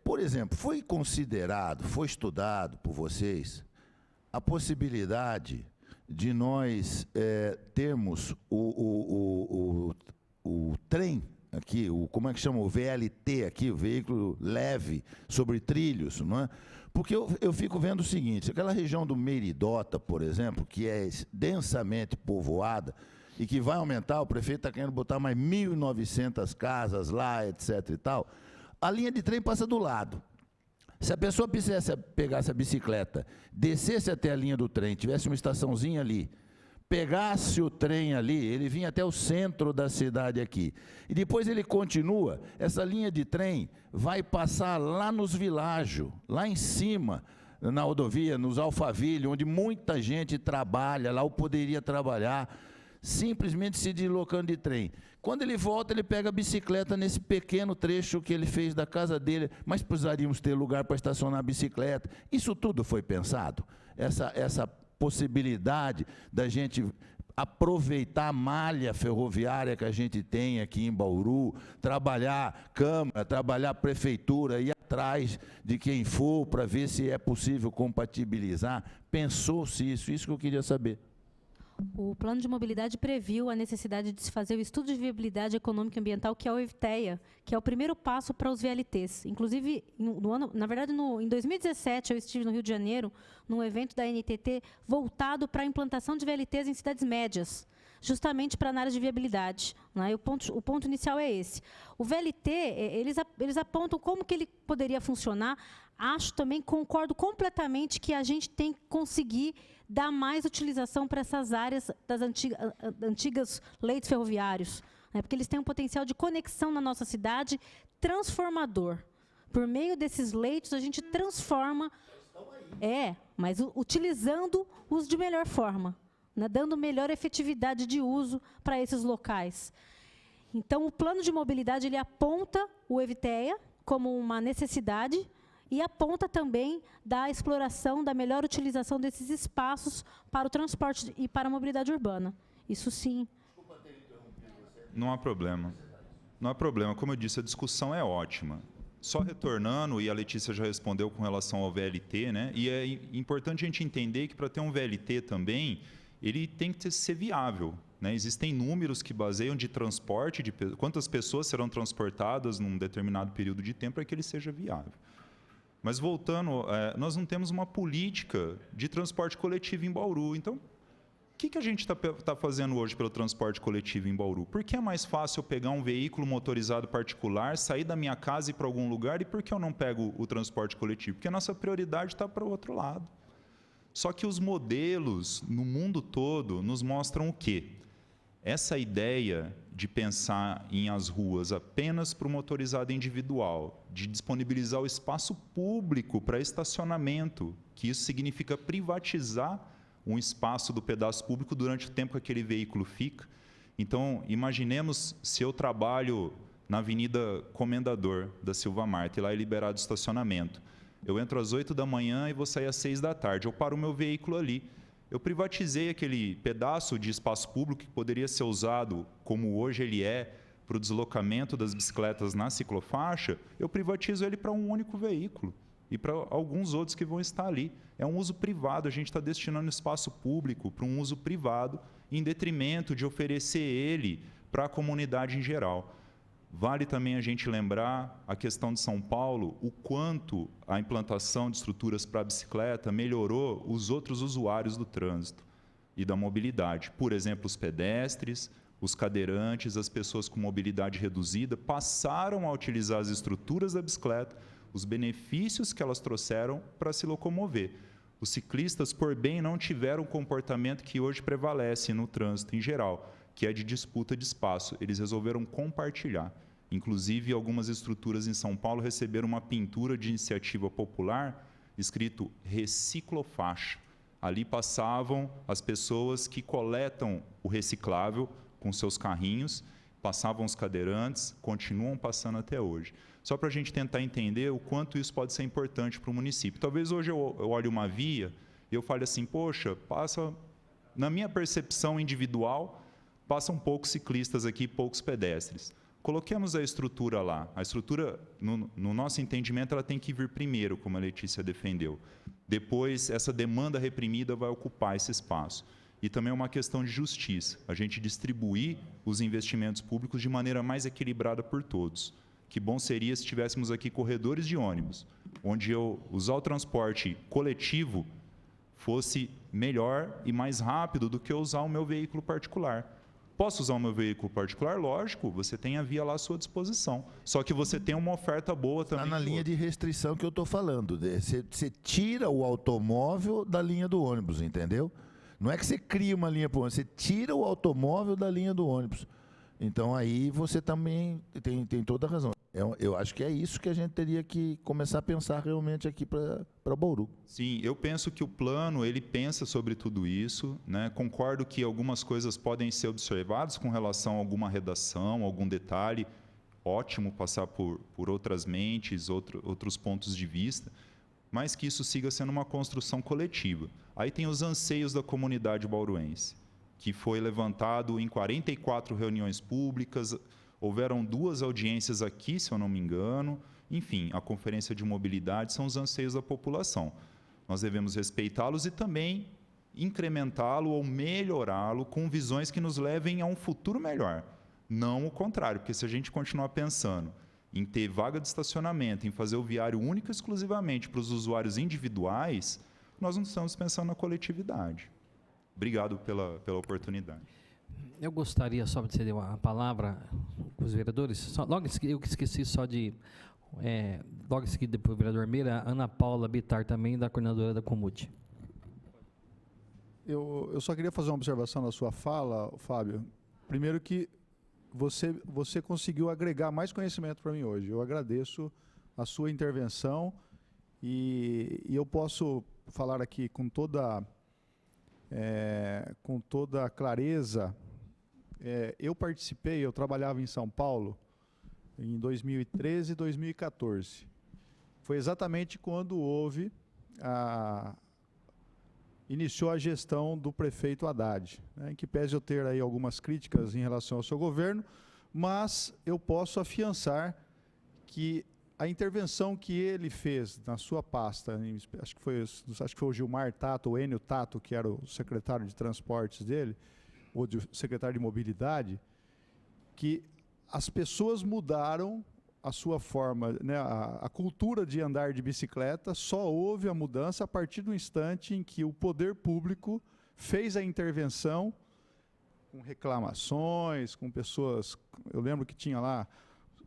Por exemplo, foi considerado, foi estudado por vocês a possibilidade de nós termos o trem aqui, como é que chama? O VLT aqui, o veículo leve sobre trilhos, não é? Porque eu fico vendo o seguinte, aquela região do Meridota, por exemplo, que é densamente povoada, e que vai aumentar, o prefeito está querendo botar mais 1.900 casas lá, etc. e tal, a linha de trem passa do lado. Se a pessoa pegasse a bicicleta, descesse até a linha do trem, tivesse uma estaçãozinha ali, pegasse o trem ali, ele vinha até o centro da cidade aqui, e depois ele continua, essa linha de trem vai passar lá nos világios, lá em cima, na rodovia, nos Alphaville, onde muita gente trabalha, lá eu poderia trabalhar, simplesmente se deslocando de trem. Quando ele volta, ele pega a bicicleta nesse pequeno trecho que ele fez da casa dele, mas precisaríamos ter lugar para estacionar a bicicleta. Isso tudo foi pensado? Essa possibilidade da gente aproveitar a malha ferroviária que a gente tem aqui em Bauru, trabalhar Câmara, trabalhar Prefeitura, ir atrás de quem for para ver se é possível compatibilizar. Pensou-se isso que eu queria saber. O plano de mobilidade previu a necessidade de se fazer o estudo de viabilidade econômica e ambiental, que é o EVTEA, que é o primeiro passo para os VLTs. Inclusive, em 2017, eu estive no Rio de Janeiro, num evento da NTT voltado para a implantação de VLTs em cidades médias, justamente para a área de viabilidade, né? O ponto inicial é esse. O VLT, eles apontam como que ele poderia funcionar. Acho também, concordo completamente que a gente tem que conseguir dar mais utilização para essas áreas das antigas leitos ferroviários, né? Porque eles têm um potencial de conexão na nossa cidade transformador. Por meio desses leitos, a gente transforma, mas utilizando-os de melhor forma, né? Dando melhor efetividade de uso para esses locais. Então, o plano de mobilidade ele aponta o EVTEA como uma necessidade e aponta também da exploração, da melhor utilização desses espaços para o transporte e para a mobilidade urbana. Isso sim. Não há problema. Não há problema. Como eu disse, a discussão é ótima. Só retornando, e a Letícia já respondeu com relação ao VLT, né? E é importante a gente entender que para ter um VLT também, ele tem que ser viável, né? Existem números que baseiam de transporte, de quantas pessoas serão transportadas num determinado período de tempo para que ele seja viável. Mas voltando, nós não temos uma política de transporte coletivo em Bauru. Então, o que a gente está fazendo hoje pelo transporte coletivo em Bauru? Por que é mais fácil eu pegar um veículo motorizado particular, sair da minha casa e ir para algum lugar, e por que eu não pego o transporte coletivo? Porque a nossa prioridade está para o outro lado. Só que os modelos no mundo todo nos mostram o quê? Essa ideia de pensar em as ruas apenas para o motorizado individual, de disponibilizar o espaço público para estacionamento, que isso significa privatizar um espaço do pedaço público durante o tempo que aquele veículo fica. Então, imaginemos se eu trabalho na Avenida Comendador da Silva Marta, e lá é liberado estacionamento. Eu entro às 8 da manhã e vou sair às 6 da tarde. Eu paro o meu veículo ali. Eu privatizei aquele pedaço de espaço público que poderia ser usado, como hoje ele é, para o deslocamento das bicicletas na ciclofaixa, eu privatizo ele para um único veículo. e para alguns outros que vão estar ali. É um uso privado, a gente está destinando espaço público para um uso privado, em detrimento de oferecer ele para a comunidade em geral. Vale também a gente lembrar a questão de São Paulo, o quanto a implantação de estruturas para a bicicleta melhorou os outros usuários do trânsito e da mobilidade. Por exemplo, os pedestres, os cadeirantes, as pessoas com mobilidade reduzida passaram a utilizar as estruturas da bicicleta, os benefícios que elas trouxeram para se locomover. Os ciclistas, por bem, não tiveram o comportamento que hoje prevalece no trânsito em geral, que é de disputa de espaço. Eles resolveram compartilhar. Inclusive, algumas estruturas em São Paulo receberam uma pintura de iniciativa popular escrito reciclofaixa. Ali passavam as pessoas que coletam o reciclável com seus carrinhos, passavam os cadeirantes, continuam passando até hoje. Só para a gente tentar entender o quanto isso pode ser importante para o município. Talvez hoje eu olhe uma via e eu fale assim, poxa, passa, na minha percepção individual, passam poucos ciclistas aqui, poucos pedestres. Coloquemos a estrutura lá. A estrutura, no nosso entendimento, ela tem que vir primeiro, como a Letícia defendeu. Depois, essa demanda reprimida vai ocupar esse espaço. E também é uma questão de justiça, a gente distribuir os investimentos públicos de maneira mais equilibrada por todos. Que bom seria se tivéssemos aqui corredores de ônibus, onde eu usar o transporte coletivo fosse melhor e mais rápido do que eu usar o meu veículo particular. Posso usar o meu veículo particular? Lógico, você tem a via lá à sua disposição. Só que você tem uma oferta boa também. Está na linha de restrição que eu estou falando. Você tira o automóvel da linha do ônibus, entendeu? Não é que você cria uma linha para o ônibus, você tira o automóvel da linha do ônibus. Então, aí você também tem toda a razão. Eu acho que é isso que a gente teria que começar a pensar realmente aqui para Bauru. Sim, eu penso que o plano, ele pensa sobre tudo isso, né? Concordo que algumas coisas podem ser observadas com relação a alguma redação, algum detalhe. Ótimo passar por outras mentes, outros pontos de vista, mas que isso siga sendo uma construção coletiva. Aí tem os anseios da comunidade bauruense, que foi levantado em 44 reuniões públicas, houveram 2 audiências aqui, se eu não me engano. Enfim, a Conferência de Mobilidade são os anseios da população. Nós devemos respeitá-los e também incrementá-lo ou melhorá-lo com visões que nos levem a um futuro melhor. Não o contrário, porque se a gente continuar pensando em ter vaga de estacionamento, em fazer o viário único e exclusivamente para os usuários individuais, nós não estamos pensando na coletividade. Obrigado pela oportunidade. Eu gostaria só de ceder a palavra com os vereadores. Logo eu esqueci só de... logo em seguida, depois do vereador Meira, a Ana Paula Bittar também, da coordenadora da Comute. Eu só queria fazer uma observação na sua fala, Fábio. Primeiro que você conseguiu agregar mais conhecimento para mim hoje. Eu agradeço a sua intervenção e eu posso falar aqui com toda clareza. Eu trabalhava em São Paulo em 2013 e 2014. Foi exatamente quando iniciou a gestão do prefeito Haddad, né, em que pese eu ter aí algumas críticas em relação ao seu governo, mas eu posso afiançar que a intervenção que ele fez na sua pasta, acho que foi o Gilmar Tato, o Enio Tato, que era o secretário de transportes dele, ou de secretário de mobilidade, que as pessoas mudaram a sua forma, né, a cultura de andar de bicicleta. Só houve a mudança a partir do instante em que o poder público fez a intervenção com reclamações, com pessoas... Eu lembro que tinha lá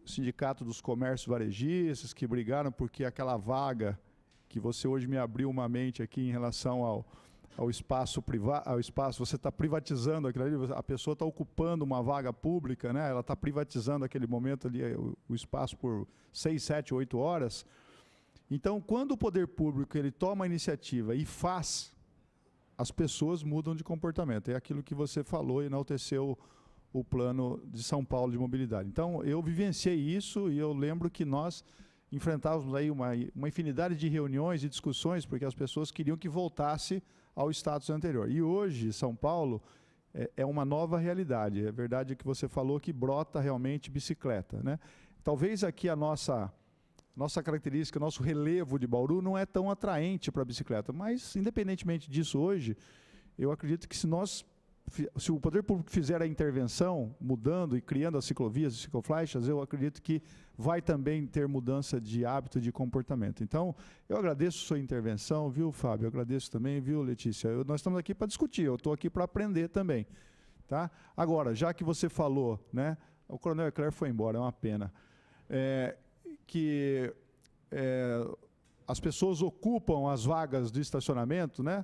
o Sindicato dos Comércios Varejistas, que brigaram porque aquela vaga, que você hoje me abriu uma mente aqui em relação ao espaço privado, você está privatizando aquilo ali, a pessoa está ocupando uma vaga pública, né? Ela está privatizando aquele momento ali, o espaço por 6, 7, 8 horas. Então, quando o poder público ele toma a iniciativa e faz, as pessoas mudam de comportamento. É aquilo que você falou e enalteceu o plano de São Paulo de mobilidade. Então, eu vivenciei isso e eu lembro que nós enfrentávamos aí uma infinidade de reuniões e discussões, porque as pessoas queriam que voltasse ao status anterior. E hoje, São Paulo é uma nova realidade. É verdade que você falou que brota realmente bicicleta, né? Talvez aqui a nossa nossa característica, nosso relevo de Bauru não é tão atraente para a bicicleta. Mas, independentemente disso, hoje, eu acredito que se o poder público fizer a intervenção, mudando e criando as ciclovias e ciclofaixas, eu acredito que vai também ter mudança de hábito, de comportamento. Então, eu agradeço a sua intervenção, viu, Fábio? Eu agradeço também, viu, Letícia? Nós estamos aqui para discutir, eu estou aqui para aprender também. Tá? Agora, já que você falou, né, o Coronel Eclair foi embora, é uma pena, que as pessoas ocupam as vagas de estacionamento, né?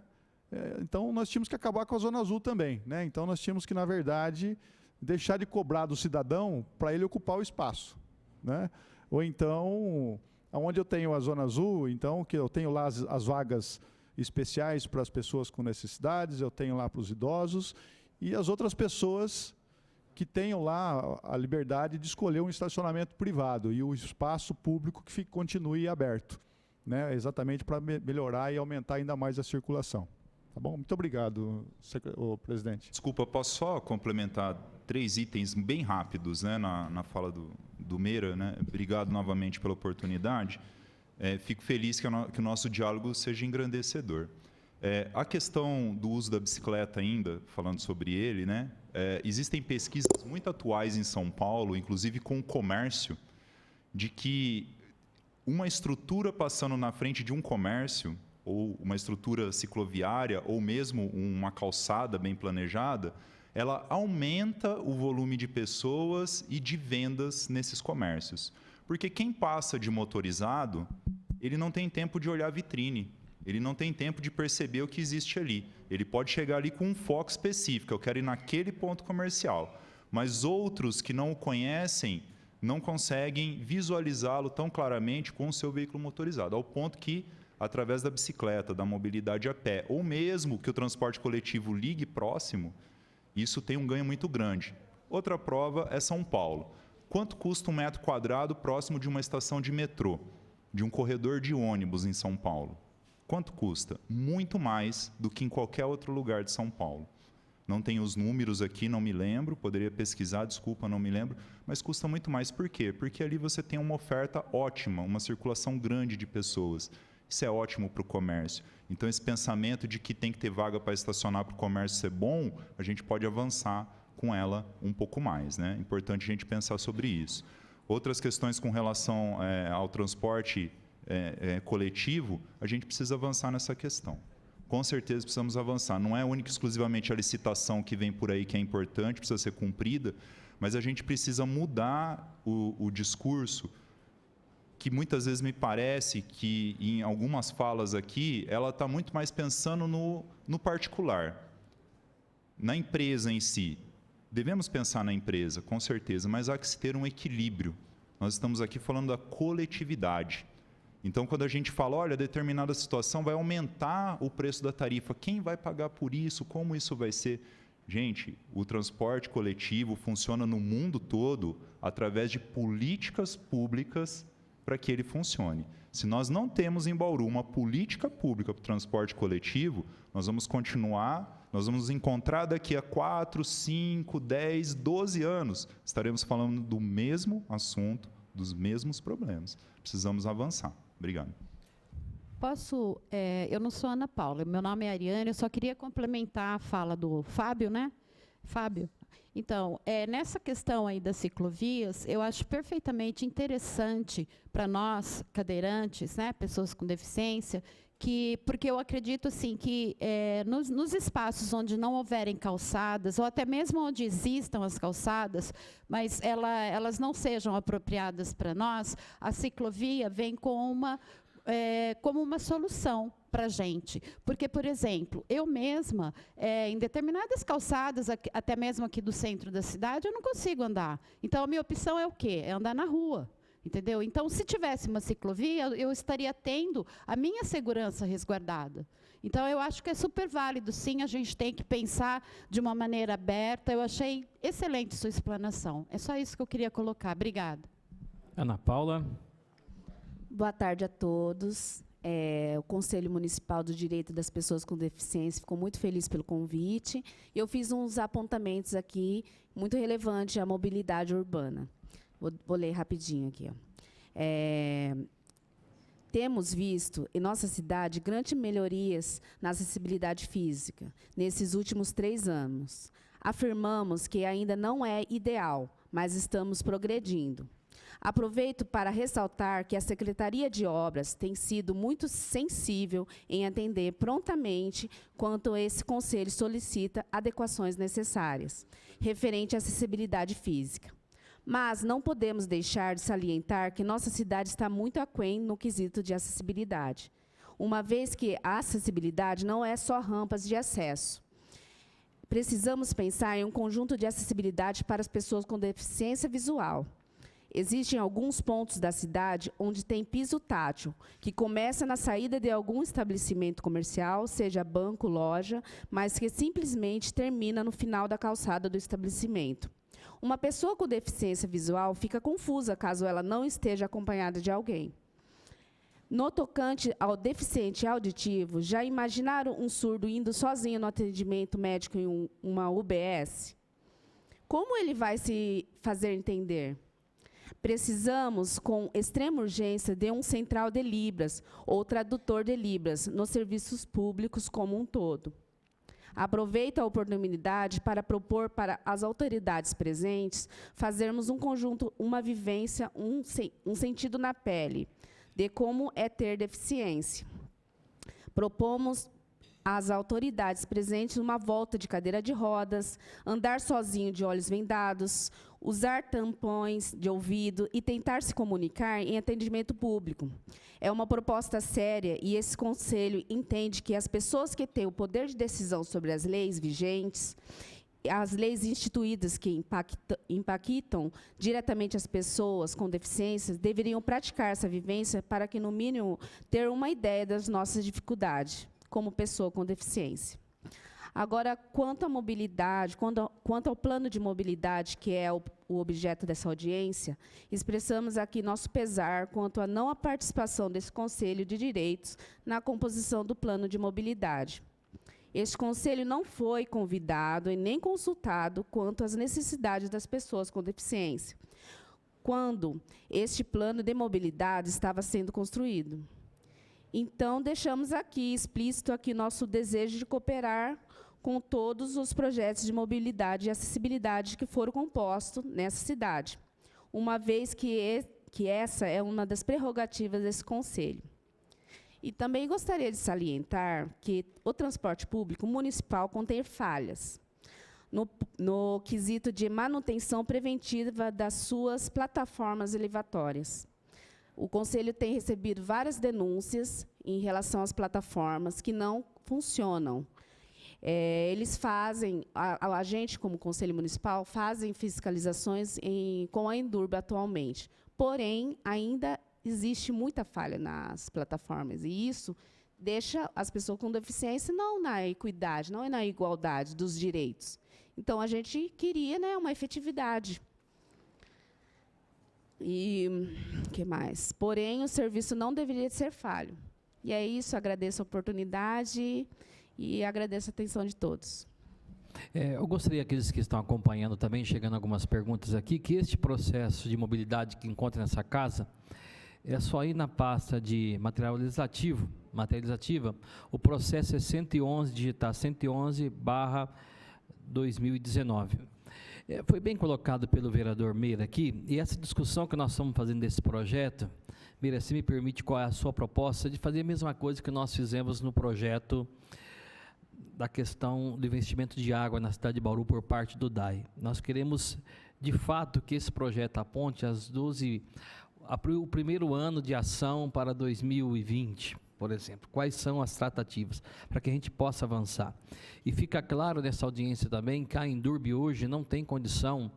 Então, nós tínhamos que acabar com a Zona Azul também, né? Então, nós tínhamos que, na verdade, deixar de cobrar do cidadão para ele ocupar o espaço, né? Ou então, onde eu tenho a Zona Azul, então, que eu tenho lá as vagas especiais para as pessoas com necessidades, eu tenho lá para os idosos, e as outras pessoas que tenham lá a liberdade de escolher um estacionamento privado e o espaço público que continue aberto, né? Exatamente para melhorar e aumentar ainda mais a circulação. Tá bom? Muito obrigado, presidente. Desculpa, posso só complementar 3 itens bem rápidos, né, na fala do Meira, né? Obrigado novamente pela oportunidade. Fico feliz que o nosso diálogo seja engrandecedor. A questão do uso da bicicleta ainda, falando sobre ele, né? Existem pesquisas muito atuais em São Paulo, inclusive com o comércio, de que uma estrutura passando na frente de um comércio, ou uma estrutura cicloviária, ou mesmo uma calçada bem planejada, ela aumenta o volume de pessoas e de vendas nesses comércios. Porque quem passa de motorizado, ele não tem tempo de olhar a vitrine, ele não tem tempo de perceber o que existe ali. Ele pode chegar ali com um foco específico, eu quero ir naquele ponto comercial. Mas outros que não o conhecem não conseguem visualizá-lo tão claramente com o seu veículo motorizado, ao ponto que, através da bicicleta, da mobilidade a pé, ou mesmo que o transporte coletivo ligue próximo, isso tem um ganho muito grande. Outra prova é São Paulo. Quanto custa um metro quadrado próximo de uma estação de metrô, de um corredor de ônibus em São Paulo? Quanto custa? Muito mais do que em qualquer outro lugar de São Paulo. Não tenho os números aqui, não me lembro, poderia pesquisar, desculpa, não me lembro, mas custa muito mais. Por quê? Porque ali você tem uma oferta ótima, uma circulação grande de pessoas. Isso é ótimo para o comércio. Então, esse pensamento de que tem que ter vaga para estacionar para o comércio ser bom, a gente pode avançar com ela um pouco mais, né? É importante a gente pensar sobre isso. Outras questões com relação ao transporte coletivo, a gente precisa avançar nessa questão. Com certeza precisamos avançar. Não é única e exclusivamente a licitação que vem por aí que é importante, precisa ser cumprida, mas a gente precisa mudar o discurso, que muitas vezes me parece que, em algumas falas aqui, ela está muito mais pensando no particular, na empresa em si. Devemos pensar na empresa, com certeza, mas há que se ter um equilíbrio. Nós estamos aqui falando da coletividade. Então, quando a gente fala, olha, determinada situação vai aumentar o preço da tarifa, quem vai pagar por isso? Como isso vai ser? Gente, o transporte coletivo funciona no mundo todo através de políticas públicas para que ele funcione. Se nós não temos em Bauru uma política pública para o transporte coletivo, nós vamos continuar, nós vamos encontrar daqui a 4, 5, 10, 12 anos, estaremos falando do mesmo assunto, dos mesmos problemas. Precisamos avançar. Obrigado. Posso, eu não sou Ana Paula, meu nome é Ariane, eu só queria complementar a fala do Fábio, né? Fábio. Então, nessa questão aí das ciclovias, eu acho perfeitamente interessante para nós, cadeirantes, né, pessoas com deficiência, porque eu acredito assim, que nos espaços onde não houverem calçadas, ou até mesmo onde existam as calçadas, mas elas não sejam apropriadas para nós, a ciclovia vem como uma solução para a gente. Porque, por exemplo, eu mesma, em determinadas calçadas, até mesmo aqui do centro da cidade, eu não consigo andar. Então, a minha opção é o quê? É andar na rua. Entendeu? Então, se tivesse uma ciclovia, eu estaria tendo a minha segurança resguardada. Então, eu acho que é super válido, sim, a gente tem que pensar de uma maneira aberta. Eu achei excelente sua explanação. É só isso que eu queria colocar. Obrigada. Ana Paula. Boa tarde a todos. O Conselho Municipal do Direito das Pessoas com Deficiência ficou muito feliz pelo convite. Eu fiz uns apontamentos aqui muito relevantes à mobilidade urbana. Vou ler rapidinho aqui. Temos visto em nossa cidade grandes melhorias na acessibilidade física nesses últimos 3 anos. Afirmamos que ainda não é ideal, mas estamos progredindo. Aproveito para ressaltar que a Secretaria de Obras tem sido muito sensível em atender prontamente quanto esse conselho solicita adequações necessárias, referente à acessibilidade física. Mas não podemos deixar de salientar que nossa cidade está muito aquém no quesito de acessibilidade, uma vez que a acessibilidade não é só rampas de acesso. Precisamos pensar em um conjunto de acessibilidade para as pessoas com deficiência visual. Existem alguns pontos da cidade onde tem piso tátil, que começa na saída de algum estabelecimento comercial, seja banco, loja, mas que simplesmente termina no final da calçada do estabelecimento. Uma pessoa com deficiência visual fica confusa caso ela não esteja acompanhada de alguém. No tocante ao deficiente auditivo, já imaginaram um surdo indo sozinho no atendimento médico em uma UBS? Como ele vai se fazer entender? Precisamos, com extrema urgência, de um central de Libras ou tradutor de Libras nos serviços públicos como um todo. Aproveito a oportunidade para propor para as autoridades presentes fazermos um conjunto, uma vivência, um sentido na pele de como é ter deficiência. Propomos às autoridades presentes uma volta de cadeira de rodas, andar sozinho de olhos vendados, usar tampões de ouvido e tentar se comunicar em atendimento público. É uma proposta séria e esse conselho entende que as pessoas que têm o poder de decisão sobre as leis vigentes, as leis instituídas que impactam diretamente as pessoas com deficiências, deveriam praticar essa vivência para que, no mínimo, ter uma ideia das nossas dificuldades como pessoa com deficiência. Agora, quanto à mobilidade, quanto ao plano de mobilidade, que é o objeto dessa audiência, expressamos aqui nosso pesar quanto à não participação desse Conselho de Direitos na composição do plano de mobilidade. Este Conselho não foi convidado e nem consultado quanto às necessidades das pessoas com deficiência, quando este plano de mobilidade estava sendo construído. Então, deixamos aqui explícito aqui nosso desejo de cooperar com todos os projetos de mobilidade e acessibilidade que foram compostos nessa cidade, uma vez que essa é uma das prerrogativas desse Conselho. E também gostaria de salientar que o transporte público municipal contém falhas no quesito de manutenção preventiva das suas plataformas elevatórias. O Conselho tem recebido várias denúncias em relação às plataformas que não funcionam. Eles fazem, a gente, como Conselho Municipal, fazem fiscalizações com a Endurbe atualmente. Porém, ainda existe muita falha nas plataformas. E isso deixa as pessoas com deficiência não na equidade, não na igualdade dos direitos. Então, a gente queria, né, uma efetividade. E o que mais? Porém, o serviço não deveria ser falho. E é isso, agradeço a oportunidade e agradeço a atenção de todos. Eu gostaria, aqueles que estão acompanhando também, chegando algumas perguntas aqui, que este processo de mobilidade que encontra nessa casa, é só ir na pasta de material materializativa, o processo é 111, digitar 111/2019. Foi bem colocado pelo vereador Meira aqui, e essa discussão que nós estamos fazendo desse projeto, Meira, se me permite, qual é a sua proposta de fazer a mesma coisa que nós fizemos no projeto da questão do investimento de água na cidade de Bauru por parte do DAI. Nós queremos, de fato, que esse projeto aponte o primeiro ano de ação para 2020, por exemplo. Quais são as tratativas, para que a gente possa avançar. E fica claro nessa audiência também que a Endurbe hoje não tem condição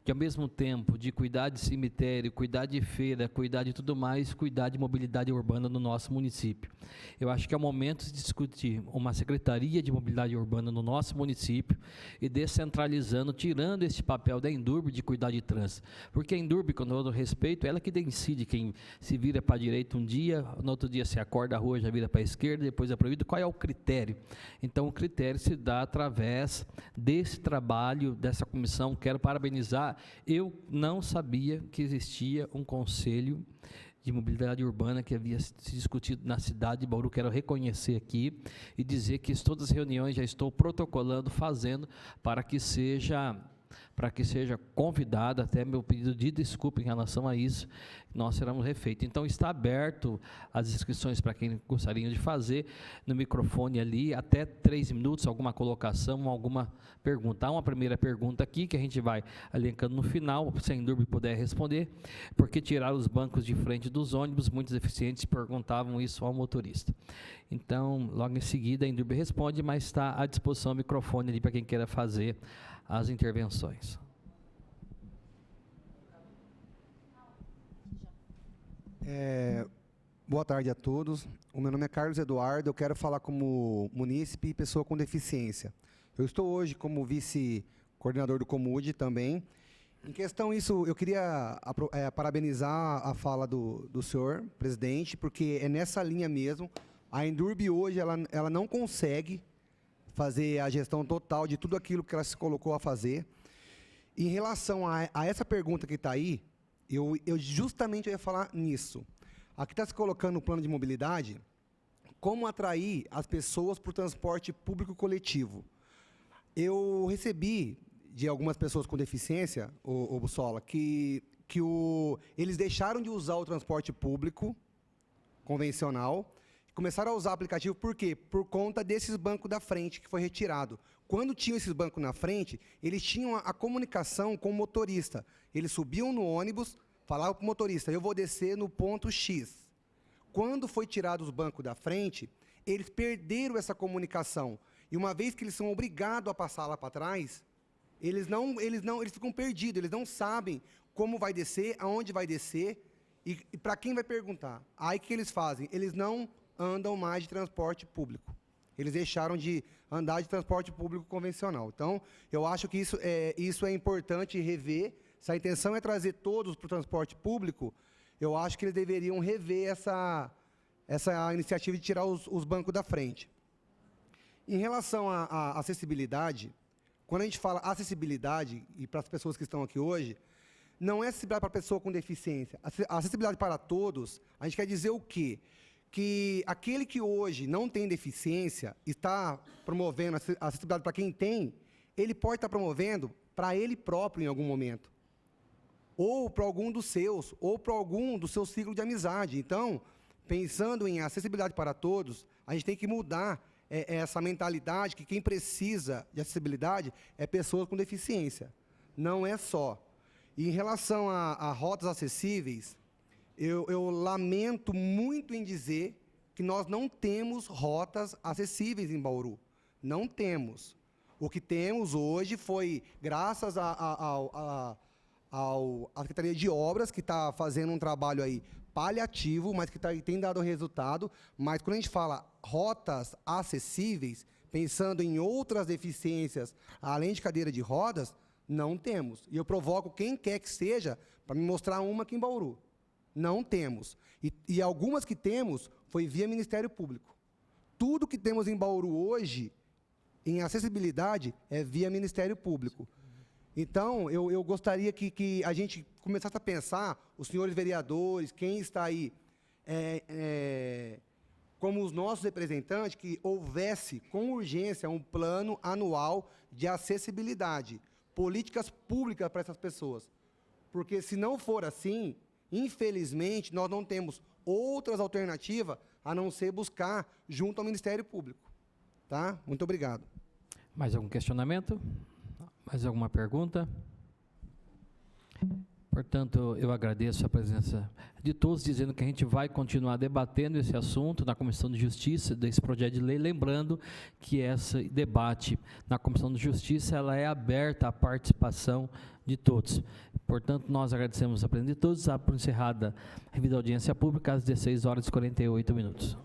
de, ao mesmo tempo, de cuidar de cemitério, cuidar de feira, cuidar de tudo mais, cuidar de mobilidade urbana no nosso município. Eu acho que é o momento de discutir uma secretaria de mobilidade urbana no nosso município e descentralizando, tirando esse papel da Endurbe de cuidar de trânsito. Porque a Endurbe, com todo respeito, ela que decide quem se vira para a direita um dia, no outro dia se acorda, a rua já vira para a esquerda, depois é proibido. Qual é o critério? Então, o critério se dá através desse trabalho, dessa comissão. Quero parabenizar. Eu não sabia que existia um conselho de mobilidade urbana que havia se discutido na cidade de Bauru. Quero reconhecer aqui e dizer que todas as reuniões já estou protocolando, fazendo, para que seja convidado, até meu pedido de desculpa em relação a isso, nós seremos refeitos. Então, está aberto as inscrições para quem gostariam de fazer, no microfone ali, até 3 minutos, alguma colocação, alguma pergunta. Há uma primeira pergunta aqui, que a gente vai elencando no final, se a Indurb puder responder, porque tiraram os bancos de frente dos ônibus, muitos deficientes perguntavam isso ao motorista. Então, logo em seguida, a Indurb responde, mas está à disposição o microfone ali para quem queira fazer as intervenções. Boa tarde a todos. O meu nome é Carlos Eduardo, eu quero falar como munícipe e pessoa com deficiência. Eu estou hoje como vice-coordenador do Comude também. Em questão isso, eu queria parabenizar a fala do senhor presidente, porque é nessa linha mesmo. A Indurb hoje ela não consegue fazer a gestão total de tudo aquilo que ela se colocou a fazer. Em relação a essa pergunta que está aí, eu justamente ia falar nisso. Aqui está se colocando no plano de mobilidade, como atrair as pessoas para o transporte público coletivo. Eu recebi de algumas pessoas com deficiência, o Bussola, que eles deixaram de usar o transporte público convencional, começaram a usar aplicativo, por quê? Por conta desses bancos da frente, que foi retirado. Quando tinham esses bancos na frente, eles tinham a comunicação com o motorista. Eles subiam no ônibus, falavam para o motorista, eu vou descer no ponto X. Quando foi tirado os bancos da frente, eles perderam essa comunicação. E uma vez que eles são obrigados a passar lá para trás, eles ficam perdidos, eles não sabem como vai descer, aonde vai descer e para quem vai perguntar. Aí o que eles fazem? Eles não andam mais de transporte público. Eles deixaram de andar de transporte público convencional. Então, eu acho que isso é importante rever. Se a intenção é trazer todos para o transporte público, eu acho que eles deveriam rever essa iniciativa de tirar os bancos da frente. Em relação à acessibilidade, quando a gente fala acessibilidade, e para as pessoas que estão aqui hoje, não é acessibilidade para a pessoa com deficiência. A acessibilidade para todos, a gente quer dizer o quê? Que aquele que hoje não tem deficiência, está promovendo a acessibilidade para quem tem, ele pode estar promovendo para ele próprio em algum momento. Ou para algum dos seus, ou para algum do seu ciclo de amizade. Então, pensando em acessibilidade para todos, a gente tem que mudar essa mentalidade que quem precisa de acessibilidade é pessoas com deficiência. Não é só. E em relação a rotas acessíveis, eu lamento muito em dizer que nós não temos rotas acessíveis em Bauru. Não temos. O que temos hoje foi, graças à Secretaria de Obras, que está fazendo um trabalho aí paliativo, mas que tem dado resultado. Mas quando a gente fala rotas acessíveis, pensando em outras deficiências, além de cadeira de rodas, não temos. E eu provoco quem quer que seja para me mostrar uma aqui em Bauru. Não temos. E algumas que temos foi via Ministério Público. Tudo que temos em Bauru hoje, em acessibilidade, é via Ministério Público. Então, eu gostaria que a gente começasse a pensar, os senhores vereadores, quem está aí, como os nossos representantes, que houvesse, com urgência, um plano anual de acessibilidade, políticas públicas para essas pessoas. Porque, se não for assim, infelizmente, nós não temos outras alternativas a não ser buscar junto ao Ministério Público. Tá? Muito obrigado. Mais algum questionamento? Mais alguma pergunta? Portanto, eu agradeço a presença de todos, dizendo que a gente vai continuar debatendo esse assunto na Comissão de Justiça, desse projeto de lei, lembrando que esse debate na Comissão de Justiça ela é aberta à participação de todos. Portanto, nós agradecemos a presença de todos. Por encerrada a revista da audiência pública às 16h48.